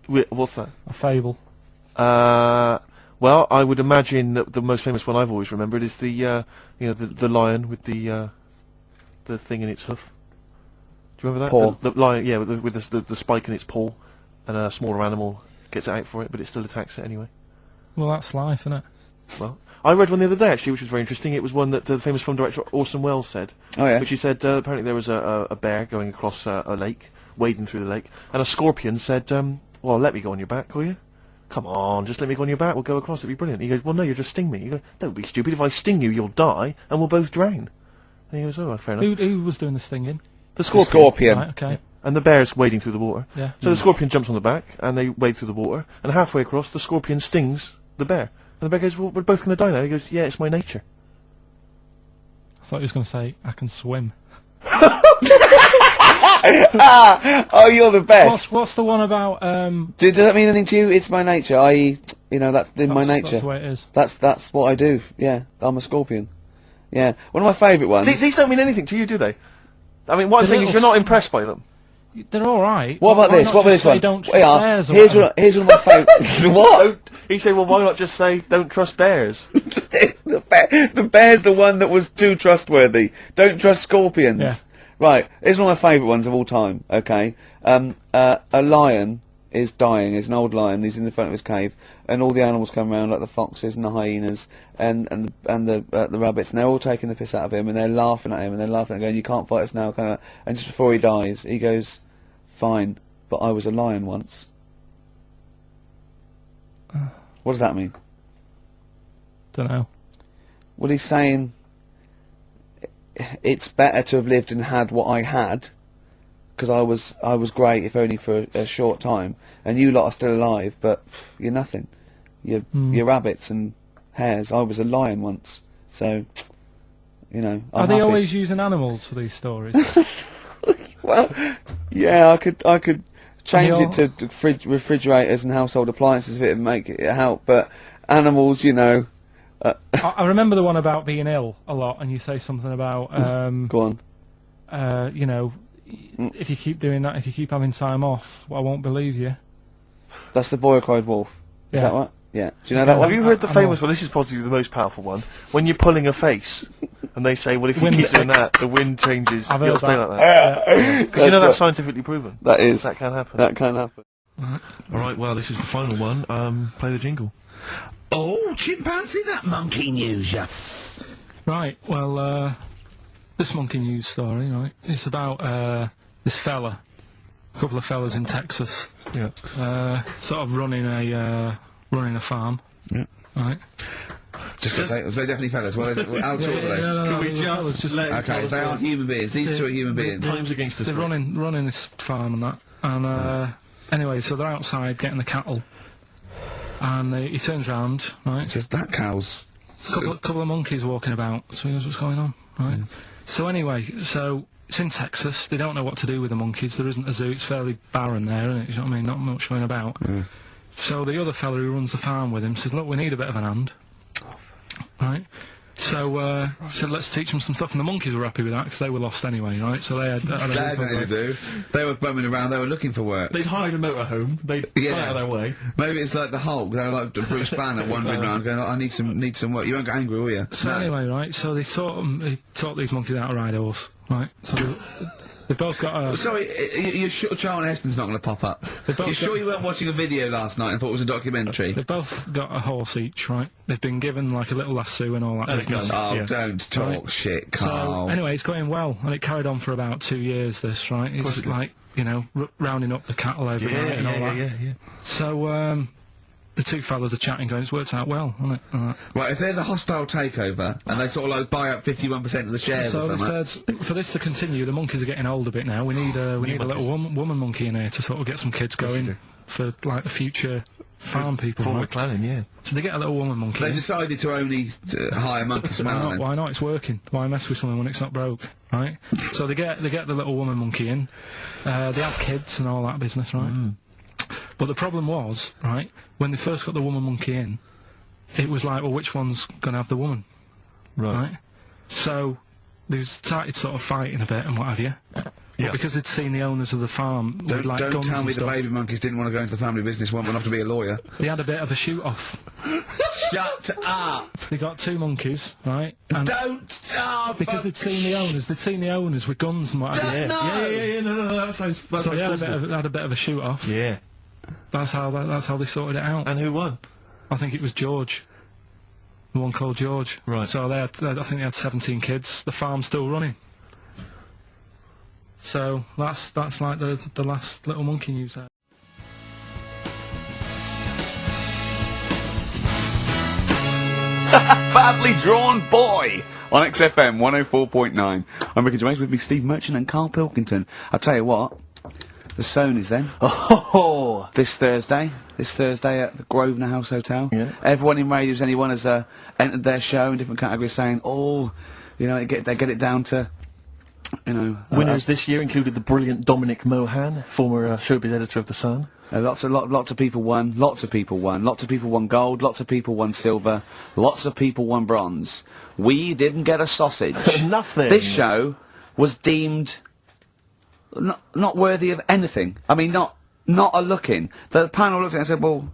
What's that? A fable. Well, I would imagine that the most famous one I've always remembered is the lion with the thing in its hoof. Do you remember that? Paw. The lion, yeah, with the spike in its paw, and a smaller animal gets it out for it, but it still attacks it anyway. Well, that's life, isn't it? Well, I read one the other day, actually, which was very interesting. It was one that the famous film director Orson Welles said. Oh, yeah? Which he said, apparently there was a bear going across a lake, wading through the lake, and a scorpion said, "Well, let me go on your back, will you? Come on, just let me go on your back, we'll go across, it'll be brilliant." He goes, "Well, no, you'll just sting me." You go, "Don't be stupid, if I sting you, you'll die, and we'll both drown." And he goes, "Oh, fair enough." Who was doing the stinging? The scorpion. Scorpion. Right, okay. Yeah. And the bear's wading through the water. Yeah. So the scorpion jumps on the back, and they wade through the water, and halfway across, the scorpion stings the bear. And the bear goes, "Well, we're both going to die now." He goes, "Yeah, it's my nature." I thought he was going to say, "I can swim." Oh, you're the best. What's the one about, Does that mean anything to you? It's my nature, i.e., you know, that's in my nature. That's the way it is. That's what I do. Yeah, I'm a scorpion. Yeah, one of my favourite ones. These don't mean anything to you, do they? I mean, what I'm saying is you're not impressed by them. They're alright. What about Why this? not What about just this say one? Don't trust Yeah, bears or here's whatever? here's one of my favourites. What? He said, "Well, why not just say don't trust bears?" the bear's the one that was too trustworthy. Don't trust scorpions. Yeah. Right, here's one of my favourite ones of all time, okay? A lion is dying, he's an old lion, he's in the front of his cave, and all the animals come around, like the foxes and the hyenas, and the rabbits, and they're all taking the piss out of him, and they're laughing at him, and they're laughing and going, "You can't fight us now," kind of, and just before he dies, he goes, "Fine, but I was a lion once." What does that mean? Don't know. Well, he's saying it's better to have lived and had what I had, because I was great, if only for a short time, and you lot are still alive, but you're nothing. You're rabbits and hares. I was a lion once, so you know. Are they always using animals for these stories? Well, yeah, I could change it to refrigerators and household appliances if it would make it help, but animals, you know. I remember the one about being ill a lot, and you say something about go on. you know, if you keep doing that, if you keep having time off, I won't believe you. That's the boy who cried wolf. Is that right? Yeah. Do you know that one? Have you heard the famous one? This is possibly the most powerful one. When you're pulling a face, and they say, well, if you keep doing that, the wind changes. I've You'll heard stay that. like that. Because you know that's scientifically proven. That is. That can happen. That can happen. All right, well, this is the final one. Play the jingle. Oh, chimpanzee, that monkey news, ya. Right, well, this monkey news story, right, it's about this fella, a couple of fellas in Texas, sort of running a farm, right. Just to say, they're definitely fellas. Well, how tall are they? No, Can we just let Okay, they aren't human beings. These two are human beings. Time's against us. They're running this farm and that, and anyway, so they're outside getting the cattle, and he turns round, right. It's just that cow's. Couple of monkeys walking about, so he knows what's going on, right? So anyway, so it's in Texas. They don't know what to do with the monkeys. There isn't a zoo. It's fairly barren there, isn't it? You know what I mean? Not much going about. So the other fella who runs the farm with him said, "Look, we need a bit of an hand." Right? So, said, let's teach them some stuff, and the monkeys were happy with that, because they were lost anyway, right? So they had Nothing to do. They were bumming around, they were looking for work. They'd hired a motorhome, they'd gone out of their way. Maybe it's like the Hulk, they were like Bruce Banner wandering around going, I need some work. You won't get angry, will you? So anyway, right, so they taught these monkeys how to ride a horse, right? So they've both got a... Sorry, you're sure Charlton Heston's not going to pop up? You're sure you weren't watching a video last night and thought it was a documentary? They've both got a horse each, right? They've been given, like, a little lasso and all that business. Oh, don't talk shit, Carl. So, anyway, it's going well, and it carried on for about 2 years, this, right? It's like, you know, rounding up the cattle overnight and all that. Yeah. So, the two fellas are chatting, going, it's worked out well, hasn't it? Right, if there's a hostile takeover, and they sort of like buy up 51% of the shares or something... So they said, for this to continue, the monkeys are getting old a bit now, we need a little woman monkey in here to sort of get some kids going for, like, the future farm people, Forward planning, yeah. So they get a little woman monkey. They decided to only hire monkeys from now on. Why not? It's working. Why mess with something when it's not broke, right? So they get the little woman monkey in. They have kids and all that business, right? But the problem was, right, when they first got the woman monkey in, it was like, well, which one's going to have the woman? Right? So they started sort of fighting a bit and what have you. But because they'd seen the owners of the farm with, like, don't guns tell me and the stuff, baby monkeys didn't want to go into the family business, won't have to be a lawyer. they had a bit of a shoot-off. Shut up! They got two monkeys, right? And Don't stop! because they'd seen the owners with guns and what have you. Yeah, no, that sounds... So they had a bit of a shoot-off. Yeah. That's how they sorted it out. And who won? I think it was George. The one called George. Right. So I think they had 17 kids. The farm's still running. So that's like the last little monkey news there. Badly Drawn Boy on XFM 104.9. I'm Ricky Gervais, with me Steve Merchant and Karl Pilkington. I'll tell you what, the Sony's then. Oh! This Thursday at the Grosvenor House Hotel. Yeah. Everyone in Radio's Anyone has entered their show in different categories saying, oh, you know, they get it down to, you know... Winners this year included the brilliant Dominic Mohan, former showbiz editor of The Sun. Lots of people won. Lots of people won. Lots of people won gold. Lots of people won silver. Lots of people won bronze. We didn't get a sausage. Nothing. This show was deemed not worthy of anything. I mean, not a look in. The panel looked at it and said, "Well,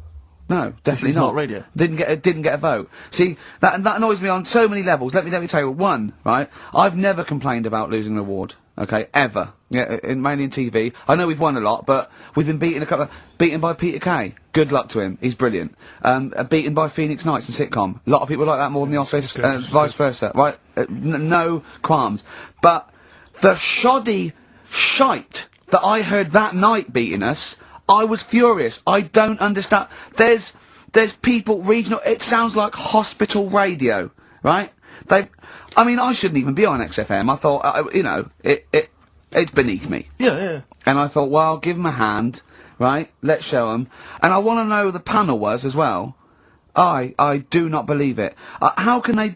no, definitely is not radio." Didn't get a vote. See, that annoys me on so many levels. Let me tell you. One, right? I've never complained about losing an award. Okay, ever. Yeah, mainly in TV. I know we've won a lot, but we've been beaten by Peter Kay. Good luck to him. He's brilliant. Beaten by Phoenix Nights and sitcom. A lot of people like that more than The Office, vice versa. Right? No qualms. But the shoddy shite that I heard that night beating us, I was furious. I don't understand. There's people regional. It sounds like hospital radio, right? I mean, I shouldn't even be on XFM. I thought, you know, it's beneath me. Yeah. And I thought, well, give them a hand, right? Let's show them. And I want to know who the panel was as well. I do not believe it. How can they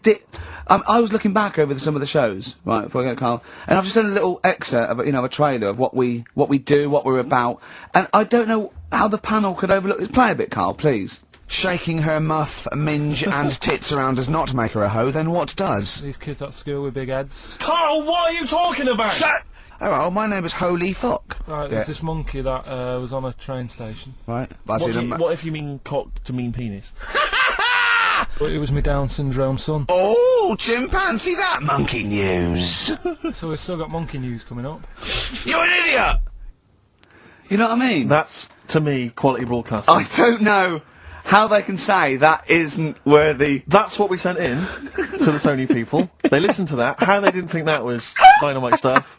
I was looking back over some of the shows, right, before I go to Carl, and I've just done a little excerpt of, a trailer of what we do, what we're about, and I don't know how the panel could overlook this. Play a bit, Carl, please. Shaking her muff, minge and tits around does not make her a hoe, then what does? These kids at school with big heads. Carl, what are you talking about? Shut! Oh, my name is Holy Fuck. Right, there's this monkey that was on a train station. Right. What if you mean cock to mean penis? It was my Down syndrome son. Oh, chimpanzee, that monkey news. So we've still got monkey news coming up. You're an idiot! You know what I mean? That's, to me, quality broadcasting. I don't know how they can say that isn't worthy. That's what we sent in to the Sony people. They listened to that. How they didn't think that was dynamite stuff.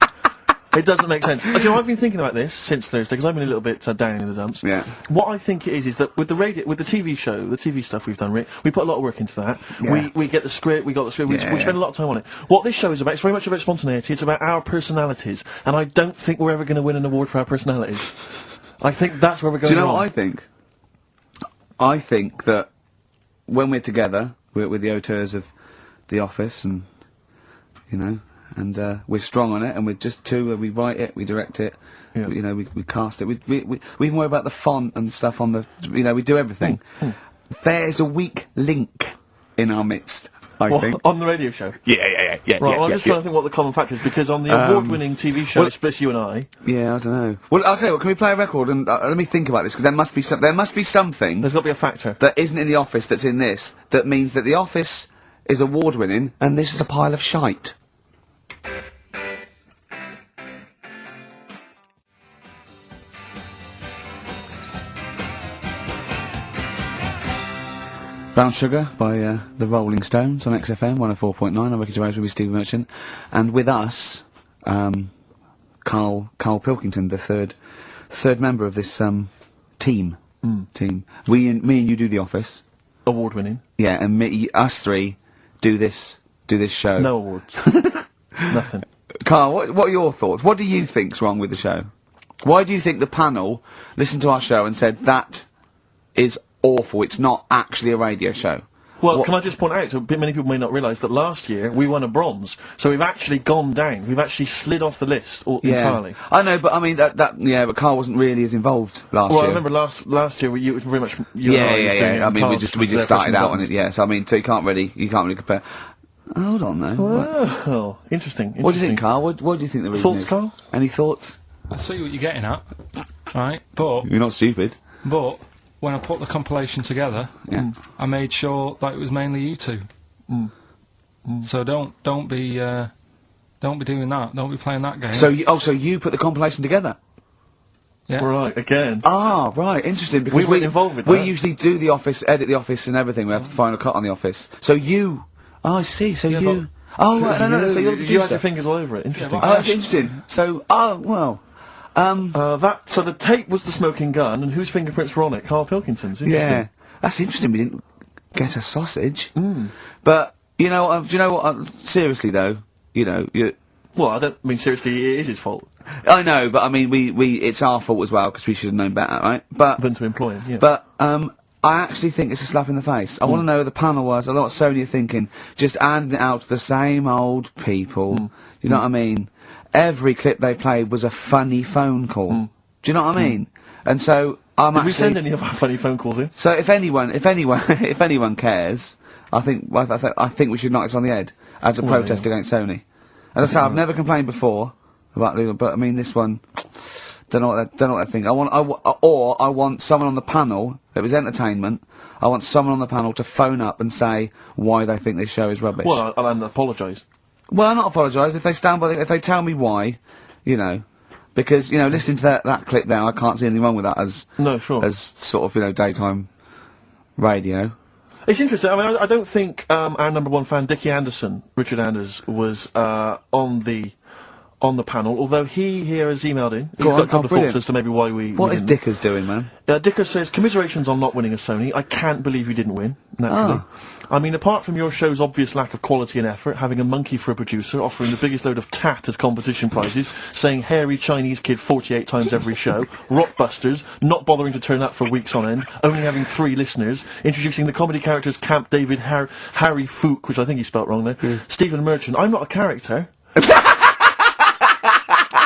It doesn't make sense. You know, I've been thinking about this since Thursday, because I've been a little bit down in the dumps. Yeah. What I think it is that with the TV show, the TV stuff we've done, Rick, we put a lot of work into that. Yeah. We get the script, we got the script, we spend a lot of time on it. What this show is about, it's very much about spontaneity, it's about our personalities, and I don't think we're ever going to win an award for our personalities. I think that's where we're going Do you know wrong. what I think? I think that when we're together, we're the auteurs of The Office, and, and we're strong on it, and we're just two, we write it, we direct it, Yeah. we cast it, we even worry about the font and stuff on the, we do everything. There's a weak link in our midst, I think. On the radio show? Yeah. Right, well, I'm just trying to think what the common factor is, because on the award-winning TV show, it splits you and I. Yeah, I don't know. Well, I'll tell you what, can we play a record, and let me think about this, because there must be something There's got to be a factor. that isn't in The Office that's in this, that means that The Office is award-winning, and this is a pile of shite. Brown Sugar by the Rolling Stones on XFM 104.9. I'm Ricky Gervais with Stephen Merchant, and with us, Karl Pilkington, the third member of this team. Me and you do The Office. Award-winning. Yeah, and us three do this show. No awards. Nothing. Karl, what are your thoughts? What do you think's wrong with the show? Why do you think the panel listened to our show and said that is awful, it's not actually a radio show? Well, can I just point out, so many people may not realise that last year we won a bronze, so we've actually gone down, we've actually slid off the list entirely. I know, but I mean, but Karl wasn't really as involved last year. Well, I remember last year, it was very much you and I was doing it, I mean, Karl we just started out on it, yes. I mean, so you can't really compare. Hold on, though. Well, interesting. What do you think, Karl? What do you think the reason Thoughts, is? Karl? Any thoughts? I see what you're getting at, right? But You're not stupid. when I put the compilation together, Yeah. I made sure that it was mainly you two. So don't be doing that. Don't be playing that game. So you put the compilation together? yeah. Right, again. Ah, right, interesting, because We weren't involved with we that. usually do The Office, edit The Office and everything, we have the final cut on The Office. So you... Oh, I see, so Yeah, you... Oh, right, no, so you're the You had producer. your fingers all over it. Interesting. but Oh, that's interesting. So, well... So the tape was the smoking gun, and whose fingerprints were on it? Karl Pilkington's. Interesting. Yeah, that's interesting. We didn't get a sausage, but do you know what? Seriously though, Well, I don't mean seriously. It is his fault I know, but I mean, it's our fault as well because we should have known better, right? But than to employ him. Yeah. But I actually think it's a slap in the face. I want to know who the panel was. A lot of Sony are thinking, just handing it out to the same old people. You know what I mean? Every clip they played was a funny phone call. Do you know what I mean? And so I'm Did we send any of our funny phone calls in? So if anyone cares, I think we should knock this on the head as a protest against Sony. As I say, I've never complained before about legal, but I mean this one, don't know what they think. I want someone on the panel. It was entertainment. I want someone on the panel to phone up and say why they think this show is rubbish. Well, I'll apologise. Well, not apologise if they stand by. If they tell me why, because listening to that clip there, I can't see anything wrong with that as sort of daytime radio. It's interesting. I mean, I don't think our number one fan, Dickie Anderson, Richard Anders, was on the on the panel, although he here has emailed in. He's Go on, got a couple of brilliant. thoughts as to maybe why we... What we is didn't. Dickers doing, man? Dicker says, commiserations on not winning a Sony. I can't believe you didn't win, naturally. I mean, apart from your show's obvious lack of quality and effort, having a monkey for a producer, offering the biggest load of tat as competition prizes, saying hairy Chinese kid 48 times every show, Rockbusters, not bothering to turn up for weeks on end, only having 3 listeners, introducing the comedy characters Camp David, Harry Fook, which I think he spelt wrong there, Stephen Merchant. I'm not a character.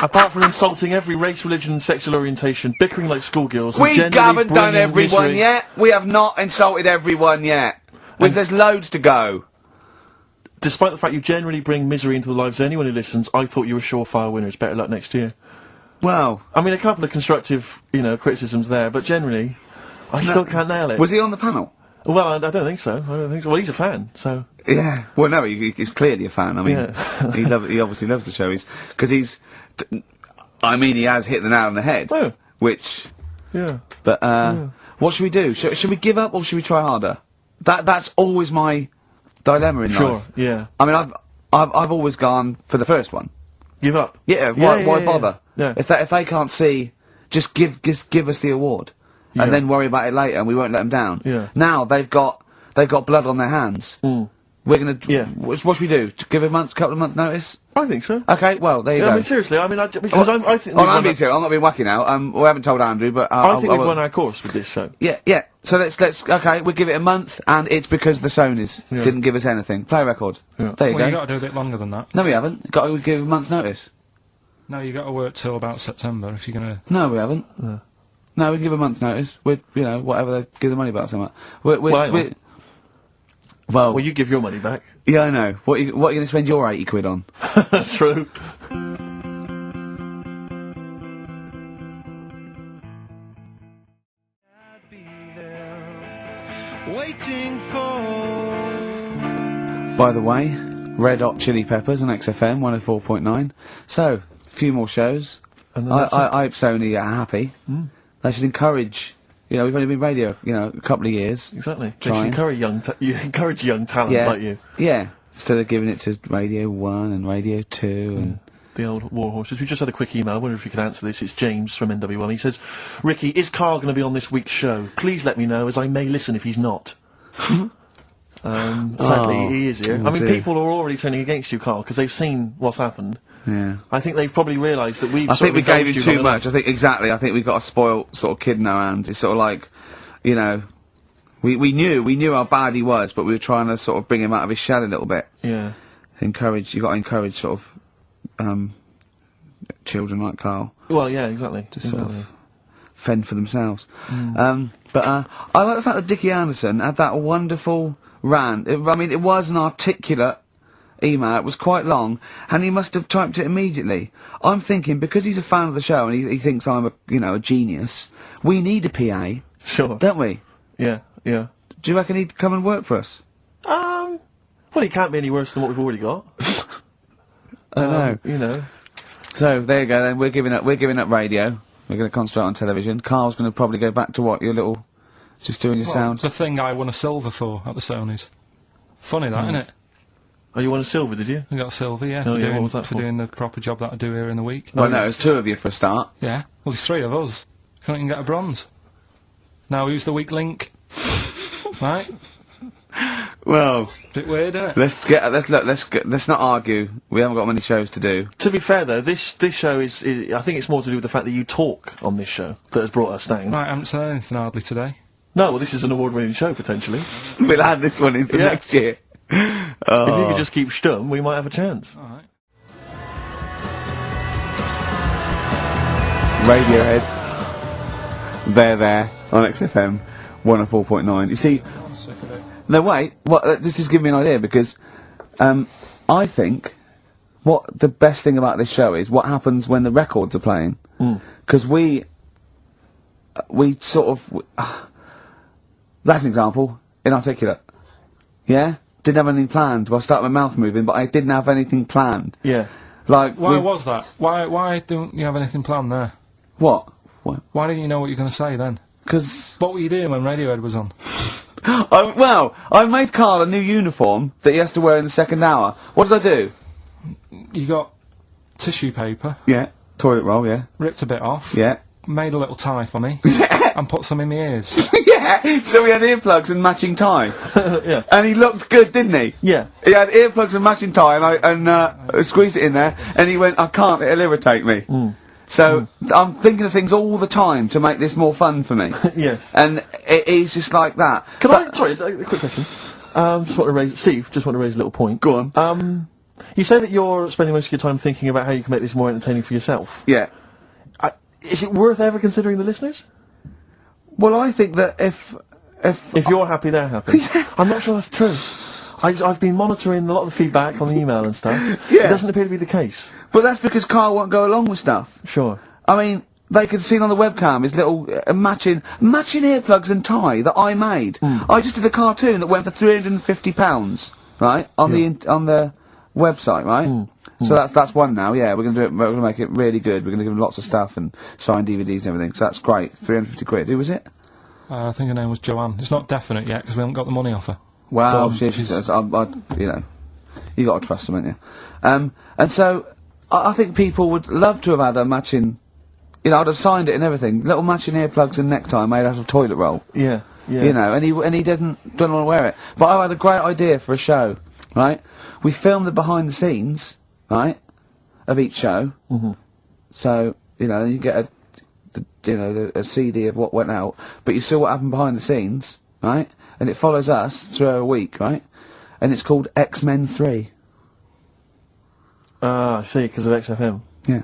Apart from insulting every race, religion and sexual orientation, bickering like schoolgirls... We and haven't done bringing everyone misery- yet. We have not insulted everyone yet. There's loads to go. Despite the fact you generally bring misery into the lives of anyone who listens, I thought you were surefire winners. Better luck next year. Well, I mean, a couple of constructive, criticisms there, but generally, I still can't nail it. was he on the panel? Well, I don't think so. Well, he's a fan, so... Yeah. Well, no, he's clearly a fan. I mean, Yeah. he obviously loves the show. Because he's... I mean, he has hit the nail on the head. Oh. Which... Yeah. But, what should we do? Should we give up or should we try harder? That's always my dilemma in Sure, life. yeah. I mean, I've always gone for the first one. Give up. Yeah, why yeah, bother? Yeah. If they can't see, just give us the award. Yeah. And then worry about it later and we won't let them down. Yeah. Now they've got blood on their hands. We're gonna... Yeah. What should we do? Give a couple of months notice? I think so. Okay, well, there you Yeah, go. I mean, seriously, I mean, because I think... Oh, I'm being serious. I'm not being wacky now. We haven't told Andrew, but... I think we've won our course with this show. Yeah. So let's... Okay, we'll give it a month, and it's because the Sonys didn't give us anything. Play a record. Yeah. There you Well, go. you got to do a bit longer than that. No, we haven't. Got to give a month's notice. No, you got to work till about September if you're going to... No, we haven't. No, we give a month's notice. We're, whatever they give the money back, something. Well, you give your money back. Yeah, I know. What are you going to spend your 80 quid on? True. By the way, Red Hot Chili Peppers on XFM 104.9. So, a few more shows. And then I that's it. hope Sony are happy. They should encourage... we've only been radio, a couple of years. Exactly. They Trying. should encourage young talent Yeah. like you. Yeah. Instead of giving it to Radio 1 and Radio 2 and... The old war horses. We just had a quick email. I wonder if you could answer this. It's James from NW1. He says, Ricky, is Karl going to be on this week's show? Please let me know, as I may listen if he's not. Sadly, he is here. I mean, dear. people are already turning against you, Karl, because they've seen what's happened. Yeah. I think they've probably realised that we've I sort think we of gave him indulged you too long much. I think we've got a spoiled sort of kid in our hands. It's sort of like, we knew how bad he was, but we were trying to sort of bring him out of his shell a little bit. enough. You got to encourage sort of, children like Karl Well, yeah, exactly. to sort of fend for themselves. But I like the fact that Dickie Anderson had that wonderful rant. It was an articulate email. It was quite long, and he must have typed it immediately. I'm thinking, because he's a fan of the show and he thinks I'm a genius, we need a PA, Sure. don't we? Yeah. Do you reckon he'd come and work for us? Well, he can't be any worse than what we've already got. I know. So there you go. Then we're giving up radio. We're going to concentrate on television. Carl's going to probably go back to what just doing your sound. The thing I won a silver for at the Sonys. Funny that, isn't it? Oh, you won a silver, did you? I got a silver, yeah, Oh, for, yeah, what doing, was that for for? doing the proper job that I do here in the week. Well, no, it's 2 of you for a start. Yeah, well, there's 3 of us. Can't even get a bronze. Now, who's the weak link? Right? Well, Bit weird, isn't it? let's not argue. We haven't got many shows to do. To be fair, though, this show is I think it's more to do with the fact that you talk on this show that has brought us down. Right, I haven't said anything hardly today. No, well, this is an award-winning show, potentially. We'll add this one in for Yeah. next year. If you could just keep stum, we might have a chance. Alright. Radiohead. There on XFM 104.9. You see, I'm sick of it. no wait. This is giving me an idea because I think what the best thing about this show is what happens when the records are playing. Because we sort of that's an example. Inarticulate. Yeah. Didn't have anything planned. Well, I started my mouth moving, but I didn't have anything planned. Yeah. Like Why was that? Why don't you have anything planned there? what? Why didn't you know what you're going to say then? Because What were you doing when Radiohead was on? I made Karl a new uniform that he has to wear in the second hour. What did I do? You got tissue paper, Yeah. Toilet roll, yeah. ripped a bit off, Yeah. made a little tie for me, and put some in my ears. Yeah, so he had earplugs and matching tie. Yeah. And he looked good, didn't he? Yeah. He had earplugs and matching tie, and I squeezed it in there, and he went, I can't, it'll irritate me. So, I'm thinking of things all the time to make this more fun for me. Yes. And it is just like that. Sorry, a quick question. Steve, just want to raise a little point. Go on. You say that you're spending most of your time thinking about how you can make this more entertaining for yourself. Yeah. Is it worth ever considering the listeners? Well, I think that if you're happy, they're happy. I'm not sure that's true. I've been monitoring a lot of the feedback on the email and stuff. Yeah. It doesn't appear to be the case. But that's because Karl won't go along with stuff. Sure. I mean, they could see on the webcam his little matching earplugs and tie that I made. I just did a cartoon that went for £350, right, on the website, right? So that's one now. Yeah, we're gonna do it. We're gonna make it really good. We're gonna give them lots of stuff and sign DVDs and everything. So that's great. 350 quid. Who was it? I think her name was Joanne. It's not definite yet because we haven't got the money off her. Wow, She's you know, you got to trust them, haven't you? And so I think people would love to have had a matching. You know, I'd have signed it and everything. Little matching earplugs and necktie made out of toilet roll. Yeah. Yeah. You know, and he don't want to wear it. But I had a great idea for a show, right? We filmed the behind the scenes, right, of each show. So you know, you get a CD of what went out, but you saw what happened behind the scenes, right? And it follows us through a week, right? And it's called X-Men 3. Ah, I see, because of XFM. Yeah.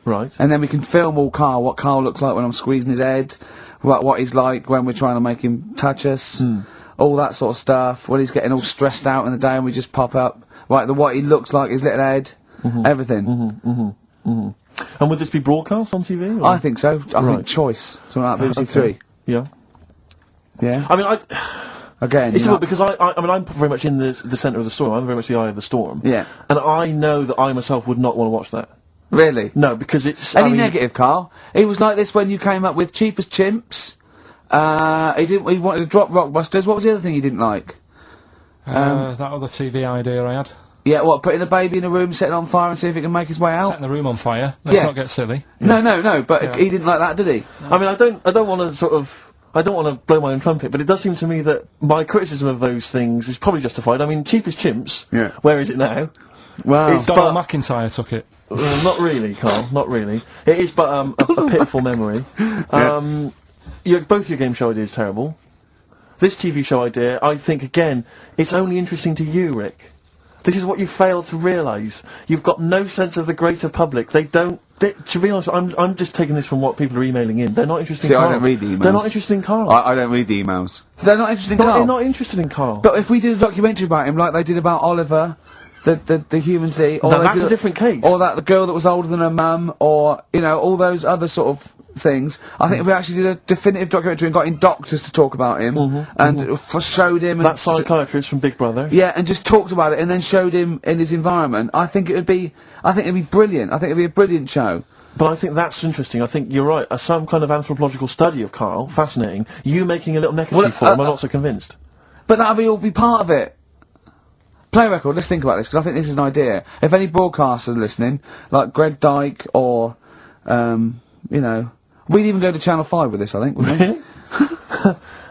Right. And then we can film all Karl, what Karl looks like when I'm squeezing his head, what he's like when we're trying to make him touch us, all that sort of stuff, when he's getting all stressed out in the day and we just pop up, right, what he looks like, his little head, everything. And would this be broadcast on TV? Or? I think so. I think Choice, something like BBC Three. Yeah. Yeah. I mean, Again, it's because I mean, I'm very much in the centre of the storm. I'm very much the eye of the storm. Yeah. And I know that I myself would not want to watch that. Really? No, because it's... Any negative, Karl? He was like this when you came up with Cheap as Chimps. He wanted to drop Rockbusters. What was the other thing he didn't like? That other TV idea I had. Yeah, what, putting a baby in a room, setting it on fire and see if it can make his way out? Setting the room on fire. Let's not get silly. No, but he didn't like that, did he? I mean, I don't want to sort of... I don't want to blow my own trumpet, but it does seem to me that my criticism of those things is probably justified. I mean, Cheap as Chimps, where is it now? Wow. Donald McIntyre took it. Not really, Karl, not really. It is but a pitiful memory. Both your game show ideas terrible. This TV show idea, I think, again, it's only interesting to you, Rick. This is what you fail to realise. You've got no sense of the greater public. To be honest, I'm just taking this from what people are emailing in. They're not interested in Karl. I don't read the emails. They're not interested in Karl. I don't read the emails. They're not interested in Karl? They're not interested in Karl. But if we did a documentary about him, like they did about Oliver, the human Z, or that's a different case. Or the girl that was older than her mum, or, you know, all those other sort of things. I think if we actually did a definitive documentary and got in doctors to talk about him, and showed him... That psychiatrist from Big Brother. Yeah, and just talked about it and then showed him in his environment, I think it'd be brilliant. I think it'd be a brilliant show. But I think that's interesting. I think you're right. Some kind of anthropological study of Karl, fascinating. You making a little neckerchief for him, I'm not so convinced. But that'll be part of it. Play a record, let's think about this, because I think this is an idea. If any broadcasters are listening, like Greg Dyke or, you know, we'd even go to Channel 5 with this, I think, wouldn't we?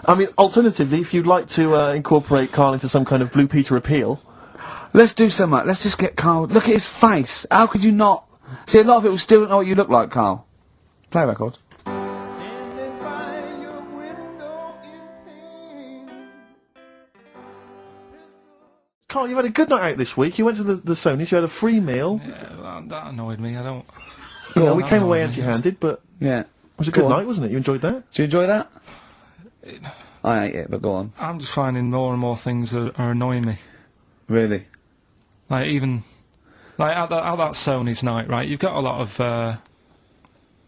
I mean, alternatively, if you'd like to incorporate Karl into some kind of Blue Peter appeal... Let's do so much. Let's just get Karl... Look at his face. How could you not... See, a lot of people still don't know what you look like, Karl. Play a record. Karl, you've had a good night out this week. You went to the Sony's, you had a free meal. Yeah, that annoyed me. I don't... You know, we came away empty-handed, but... Yeah. It was a good night, wasn't it? You enjoyed that? Did you enjoy that? I ate it, but go on. I'm just finding more and more things are annoying me. Really? Like, even... Like, at that Sony's night, right, you've got a lot of,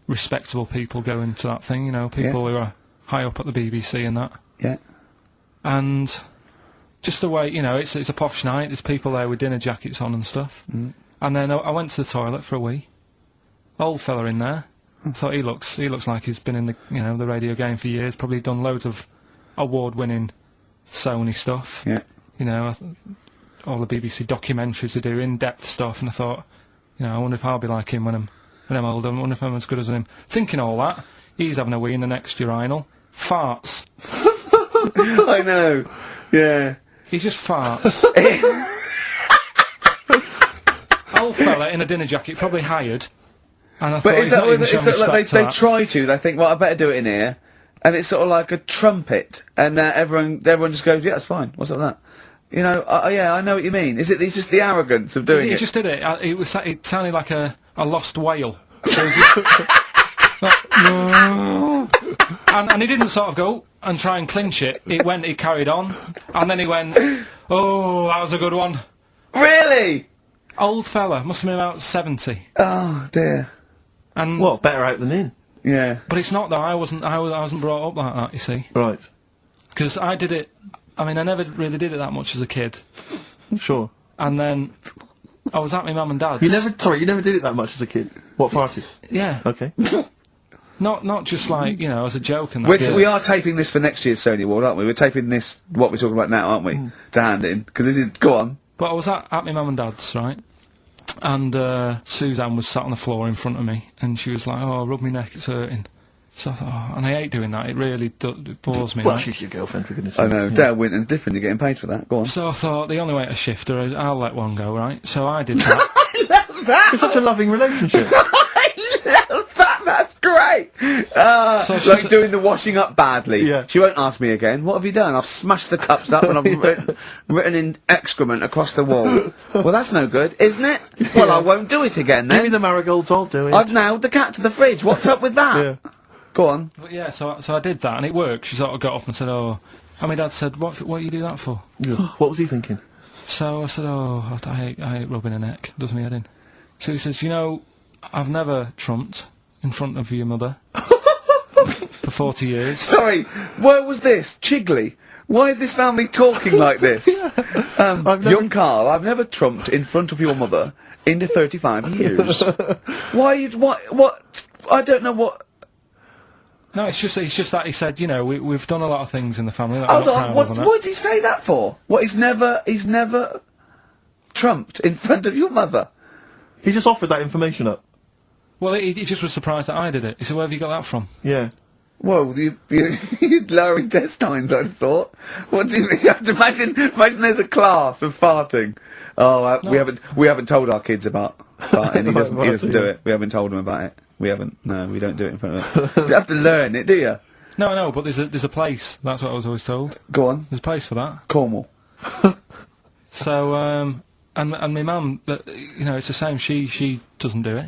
respectable people going to that thing, you know, people who are high up at the BBC and that. Yeah. And... Just the way, you know, it's a posh night, there's people there with dinner jackets on and stuff. And then I went to the toilet for a wee. Old fella in there. I thought he looks like he's been in the, you know, the radio game for years, probably done loads of award-winning Sony stuff. Yeah. You know, all the BBC documentaries they do, in-depth stuff, and I thought, You know, I wonder if I'll be like him when I'm older. I wonder if I'm as good as him. Thinking all that, he's having a wee in the next urinal. Farts. I know. Yeah. He just farts. Old fella in a dinner jacket, probably hired. And I thought, But is that like they try to? They think, well, I better do it in here, and it's sort of like a trumpet, and everyone just goes, yeah, that's fine. What's up with that? You know, yeah, I know what you mean. It's just the arrogance of doing it. He just did it. It sounded like a lost whale. And he didn't sort of go and try and clinch it. He carried on, and then he went, oh, that was a good one. Really? Old fella, must have been about 70. Oh dear. And Well, better out than in. Yeah. but it's not though. I wasn't brought up like that. You see, Right. because I did it. I mean, I never really did it that much as a kid, Sure. and then I was at my mum and dad's. You never did it that much as a kid. What farted? Yeah. Okay. Not just like, you know, as a joke and that. We are taping this for next year's Sony Award, aren't we? We're taping this, what we're talking about now, aren't we? To hand in. Because this is, go on. But I was at my mum and dad's, right? And Suzanne was sat on the floor in front of me, and she was like, oh, rub me neck, it's hurting. So I thought, oh, and I hate doing that, it really it bores me. Well, right? she's your girlfriend, for goodness I sake. know, Yeah. Dale Winton's different, you're getting paid for that, go on. So I thought, the only way to shift her, I'll let one go, right? So I did that. It's such a loving relationship. I love that, that's great! So she like said- doing the washing up badly. Yeah. She won't ask me again, what have you done? I've smashed the cups up and I've written in excrement across the wall. Well, that's no good, isn't it? Well, I won't do it again Give me then. the marigolds, I'll do it. I've nailed the cat to the fridge, what's up with that? Yeah. Go on. But yeah, so I did that, and it worked. She sort of got up and said, oh... And my dad said, what do you do that for? Yeah. What was he thinking? So I said, oh, I hate rubbing her neck. Does me head in. So he says, you know, I've never trumped in front of your mother for 40 years. Sorry, where was this? Chigley? Why is this family talking like this? Young Carl, I've never trumped in front of your mother in the 35 years. Why? What? I don't know what. No, it's just that he said, you know, we've done a lot of things in the family that Hold I'm not on, proud what of and did he say that for? What? He's never trumped in front of your mother. He just offered that information up. Well, he just was surprised that I did it. He said, where have you got that from? Yeah. Whoa, you're lowering intestines, I'd have thought. What do you mean? You have to imagine there's a class of farting. Oh, we haven't told our kids about farting. He doesn't do it. We haven't told him about it. We haven't. No, we don't do it in front of him. You have to learn it, do you? No, but there's a place. That's what I was always told. Go on. There's a place for that. Cornwall. So, and my mum, you know, it's the same. She doesn't do it.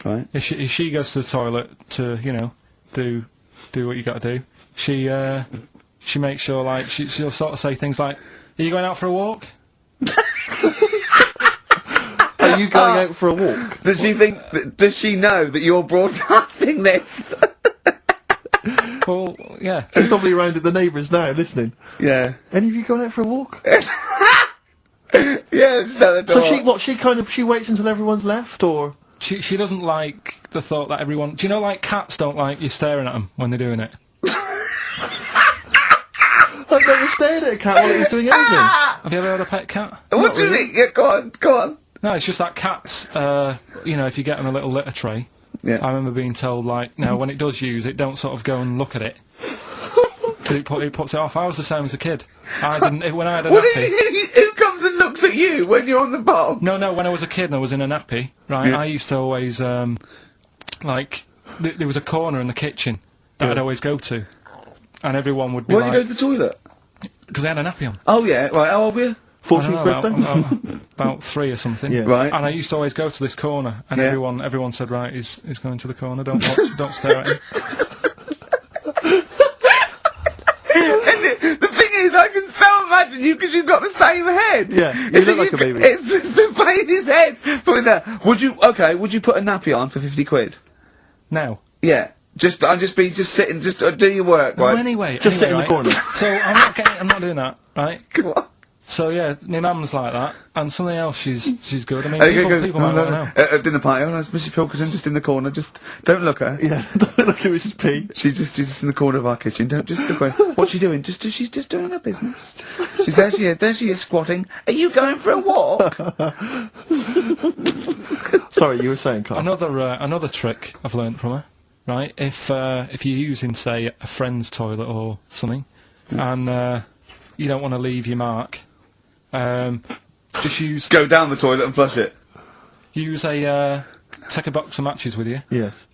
Right. If she goes to the toilet to, you know, do what you got to do, she makes sure, like, she'll sort of say things like, "Are you going out for a walk?" Are you going out for a walk? Does she think? Does she know that you're broadcasting this? Well, yeah. She's probably around at the neighbours now, listening. Yeah. Any of you going out for a walk? Yeah. Just at the door. So she waits until everyone's left, or? She doesn't like the thought that everyone... Do you know, like, cats don't like you staring at them when they're doing it? I've never stared at a cat while it was doing anything. Have you ever had a pet cat? What do you mean? Yeah, go on. No, it's just that cats, you know, if you get them a little litter tray, Yeah. I remember being told, like, no, when it does use it, don't sort of go and look at it. 'Cause it puts it off. I was the same as a kid. I didn't... When I had a nappy... Who comes and looks at you when you're on the bog? No, when I was a kid and I was in a nappy, right, Yeah. I used to always, like, there was a corner in the kitchen that I'd always go to. And everyone would be Why do you go like... to the toilet? Because I had a nappy on. Oh yeah, right. How old were you? 14th birthday? About 3 or something. Yeah. Right. And I used to always go to this corner, and Yeah. everyone said, right, he's going to the corner, don't stare at him. And the thing is, I can so imagine you because you've got the same head. Yeah, you look like a baby. It's just the baby's head. Put that. Would you put a nappy on for 50 quid? Now. Yeah. Just sitting, do your work, Well, right? anyway, Just sit in the right, corner. So I'm not doing that, right? Come on. So yeah, my mum's like that, and something else she's good. I mean, Hey, go, people might no, want to know. At dinner party, oh, no, it's Mrs. Pilkington just in the corner. Just don't look at her. Yeah, don't look at Mrs. P. She's just in the corner of our kitchen. Don't just look away. What's she doing? She's just doing her business. She's there. She is. There she is squatting. Are you going for a walk? So Sorry, you were saying, Carl. Another trick I've learned from her. Right, if you're using, say, a friend's toilet or something, and you don't want to leave your mark, just Go down the toilet and flush it. use take a box of matches with you. Yes.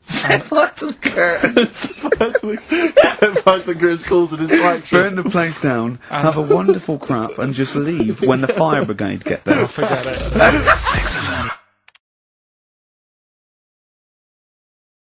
Set fire to the curtains. Set fire to the curtains causes a distraction. Burn the place down, have a wonderful crap, and just leave when the fire brigade get there. Forget it.